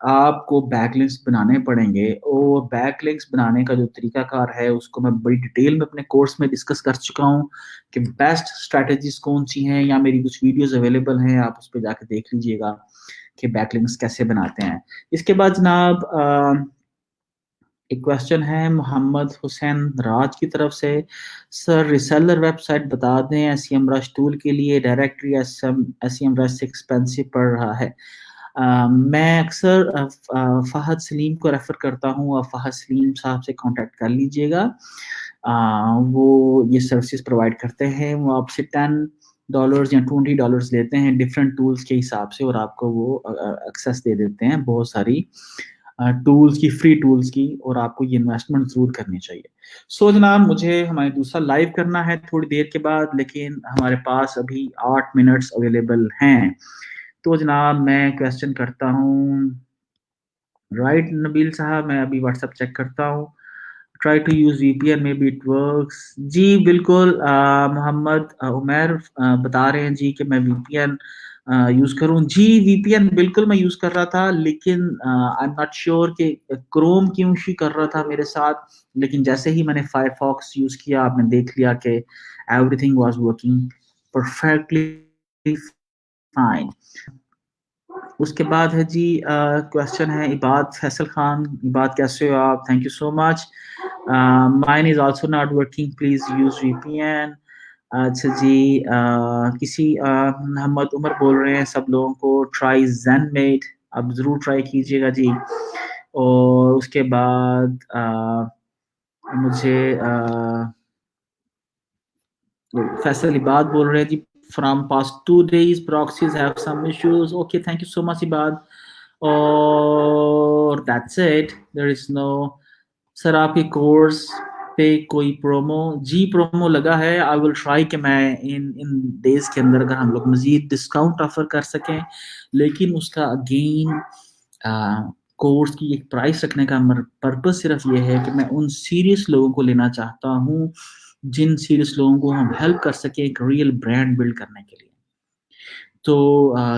आपको बैकलिंक्स बनाने पड़ेंगे, और बैकलिंक्स बनाने का जो तरीकाकार है, उसको मैं बड़ी डिटेल में अपने कोर्स में डिस्कस कर चुका हूँ कि बेस्ट स्ट्रैटेजीज़ कौन-सी हैं, या मेरी कुछ वीडियोज़ अवेलेबल हैं, आप उस पे जाके देख लीजिएगा कि बैकलिंक्स कैसे बनाते हैं। इसके बाद जनाब एक क्वेश्चन है मोहम्मद हुसैन राज की तरफ से, सर रीसेलर वेबसाइट बता दें एसईएम रश टूल के लिए, डायरेक्टरी एसईएम रश से एक्सपेंसिव पड़ रहा है। मैं अक्सर फ़हद सलीम को रेफ़र करता हूँ, आप फ़हद सलीम साहब से कॉन्टैक्ट कर लीजिएगा। वो ये सर्विसेज़ प्रोवाइड करते हैं, वो आपसे $10 या $20 लेते हैं डिफरेंट टूल्स के हिसाब से, और आपको वो एक्सेस दे देते हैं बहुत सारी टूल्स की, फ्री टूल्स की, और आपको ये इन्वेस्टमेंट ज़रूर करनी चाहिए। सो जनाब मुझे हमारे दूसरा लाइव करना है थोड़ी देर के बाद, लेकिन हमारे पास अभी 8 मिनट्स अवेलेबल हैं। तो जनाब मैं क्वेश्चन करता हूँ, राइट नबील साहब, मैं अभी व्हाट्सएप चेक करता हूँ। Try to use VPN maybe it works. जी बिल्कुल मोहम्मद उमैर बता रहे हैं जी कि मैं वीपीएन यूज़ करूँ। जी वीपीएन बिल्कुल मैं यूज़ कर रहा था, लेकिन आई एम नॉट श्योर कि क्रोम क्यों इश्यू कर रहा था मेरे साथ, लेकिन जैसे ही मैंने फायरफॉक्स यूज़ किया, आपने देख लिया कि everything was working perfectly fine. उसके बाद है जी क्वेश्चन है इबाद फैसल खान। इबाद कैसे हो आप? Thank you so much. Mine is also not working, please use VPN. अच्छा जी, किसी मोहम्मद उमर बोल रहे हैं सब लोगों को ट्राई ज़ेनमेट, आप ज़रूर ट्राई कीजिएगा जी। और उसके बाद मुझे फैसल इबाद बोल रहे हैं जी, from past 2 days proxies have some issues. Okay, thank you so much Ibad. और that's it, there is no. Sir आपके कोर्स पे कोई प्रोमो? जी प्रोमो लगा है, आई विल ट्राई कि मैं इन इन डेज के अंदर अगर हम लोग मजीद डिस्काउंट ऑफर कर सकें, लेकिन उसका अगेन कोर्स की एक प्राइस रखने का पर्पस सिर्फ ये है कि मैं उन सीरियस लोगों को लेना चाहता हूँ जिन सीरियस लोगों को हम हेल्प कर सके एक रियल ब्रांड बिल्ड करने के लिए। तो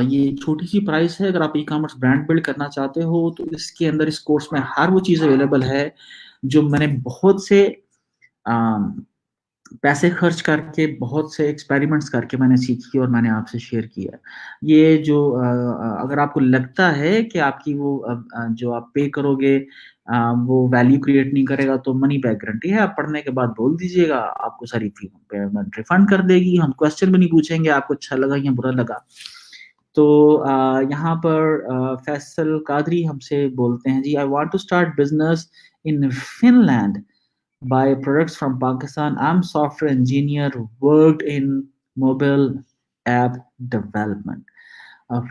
ये छोटी सी प्राइस है, अगर आप ई कॉमर्स ब्रांड बिल्ड करना चाहते हो तो इसके अंदर इस कोर्स में हर वो चीज़ अवेलेबल है जो मैंने बहुत से पैसे खर्च करके, बहुत से एक्सपेरिमेंट्स करके मैंने सीखी और मैंने आपसे शेयर किया। ये जो अगर आपको लगता है कि आपकी वो जो आप पे करोगे वो वैल्यू क्रिएट नहीं करेगा तो मनी बैक गारंटी है। आप पढ़ने के बाद बोल दीजिएगा, आपको सारी फी पेमेंट रिफंड कर देगी। हम क्वेश्चन भी नहीं पूछेंगे आपको अच्छा लगा या बुरा लगा। तो यहाँ पर फैसल कादरी हमसे बोलते हैं जी, I want to start business in Finland, buy products from Pakistan. I'm software engineer, worked in mobile app development.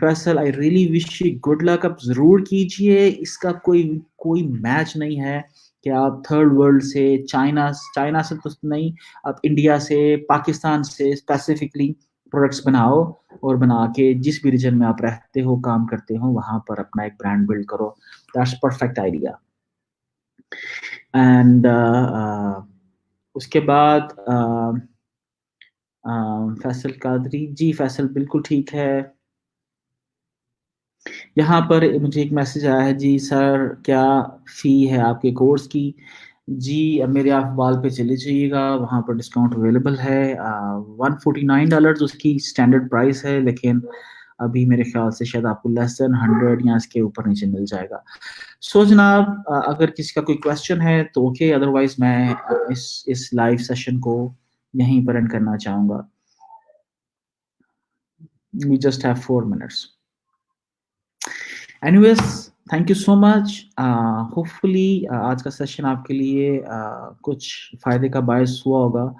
Faisal I really wish you good luck. आप जरूर कीजिए, इसका कोई कोई मैच नहीं है कि आप थर्ड वर्ल्ड से, चाइना चाइना से तो नहीं, आप इंडिया से, पाकिस्तान से स्पेसिफिकली प्रोडक्ट्स बनाओ और बना के जिस भी रीजन में आप रहते हो, काम करते हो, वहां पर अपना एक ब्रांड बिल्ड करो। That's perfect idea. एंड उसके बाद फैसल कादरी जी, फैसल बिल्कुल ठीक है। यहाँ पर मुझे एक मैसेज आया है जी, सर क्या फ़ी है आपके कोर्स की? जी अब मेरे आप वाल पे चले जाइएगा, वहाँ पर डिस्काउंट अवेलेबल है। $149 उसकी स्टैंडर्ड प्राइस है, लेकिन अभी मेरे ख्याल से शायद आपको लेस देन 100 या इसके ऊपर नीचे मिल जाएगा। सो जनाब, अगर किसी का कोई क्वेश्चन है तो ओके, अदरवाइज मैं इस लाइव सेशन को यहीं पर एंड करना चाहूँगा। We just have 4 minutes. Anyways, thank you so much. Hopefully आज का सेशन आपके लिए कुछ फ़ायदे का बायस हुआ होगा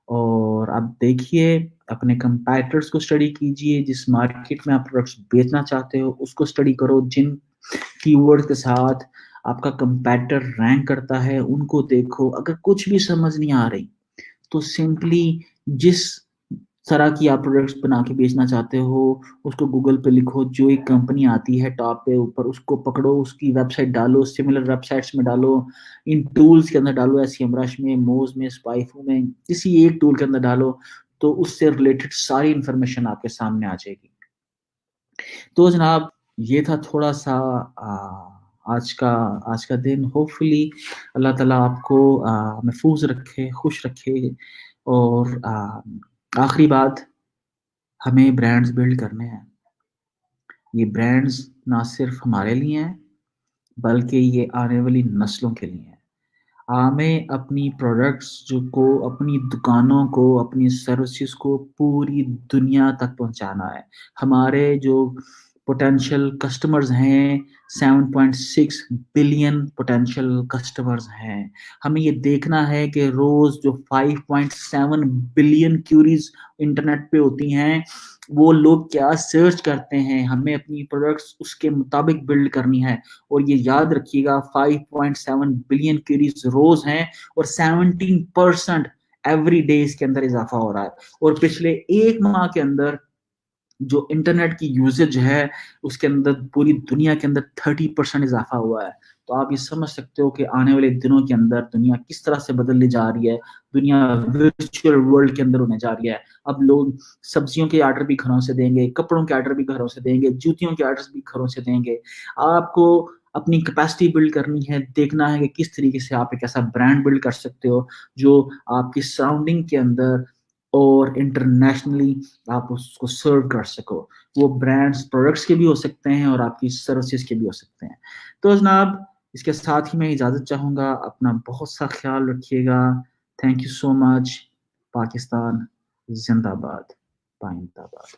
और आप देखिए, अपने कंपैटिटर्स को स्टडी कीजिए, जिस मार्केट में आप प्रोडक्ट्स बेचना चाहते हो उसको स्टडी करो, जिन कीवर्ड्स के साथ आपका कंपैटिटर रैंक करता है उनको देखो। अगर कुछ भी समझ नहीं आ रही तो सिंपली जिस तरह की आप प्रोडक्ट्स बना के बेचना चाहते हो उसको गूगल पे लिखो, जो एक कंपनी आती है टॉप पे ऊपर उसको पकड़ो, उसकी वेबसाइट डालो, सिमिलर वेबसाइट्स में डालो, इन टूल्स के अंदर डालो, एसईएमरुश में, मोज में, स्पाइफू में, किसी एक टूल के अंदर डालो, तो उससे रिलेटेड सारी इंफॉर्मेशन आपके सामने आ जाएगी। तो जनाब, ये था थोड़ा सा आज का दिन। होपफुली अल्लाह ताला आपको महफूज रखे, खुश रखे। और आखिरी बात, हमें ब्रांड्स बिल्ड करने हैं। ये ब्रांड्स ना सिर्फ हमारे लिए हैं, बल्कि ये आने वाली नस्लों के लिए हैं। हमें अपनी प्रोडक्ट्स जो को, अपनी दुकानों को, अपनी सर्विसेज को पूरी दुनिया तक पहुंचाना है। हमारे जो पोटेंशियल कस्टमर्स हैं, 7.6 बिलियन पोटेंशियल कस्टमर्स हैं। हमें ये देखना है कि रोज जो 5.7 बिलियन क्यूरीज इंटरनेट पे होती हैं, वो लोग क्या सर्च करते हैं, हमें अपनी प्रोडक्ट्स उसके मुताबिक बिल्ड करनी है। और ये याद रखिएगा, 5.7 बिलियन क्वेरीज रोज हैं और 17% एवरी डे इसके अंदर इजाफा हो रहा है। और पिछले 1 माह के अंदर जो इंटरनेट की यूजेज है उसके अंदर पूरी दुनिया के अंदर 30% इजाफा हुआ है। तो आप ये समझ सकते हो कि आने वाले दिनों के अंदर दुनिया किस तरह से बदलने जा रही है। दुनिया वर्चुअल वर्ल्ड के अंदर होने जा रही है। अब लोग सब्जियों के ऑर्डर भी घरों से देंगे, कपड़ों के ऑर्डर भी घरों से देंगे, जूतियों के ऑर्डर भी घरों से देंगे। आपको अपनी कैपेसिटी बिल्ड करनी है, देखना है कि किस तरीके से आप एक ऐसा ब्रांड बिल्ड कर सकते हो जो आपकी सराउंडिंग के अंदर और इंटरनेशनली आप उसको सर्व कर सको। वो ब्रांड्स प्रोडक्ट्स के भी हो सकते हैं और आपकी सर्विसेज़ के भी हो सकते हैं। तो जनाब इसके साथ ही मैं इजाज़त चाहूँगा, अपना बहुत सा ख़्याल रखिएगा। Thank you so much. Pakistan ज़िंदाबाद, पाइंदाबाद।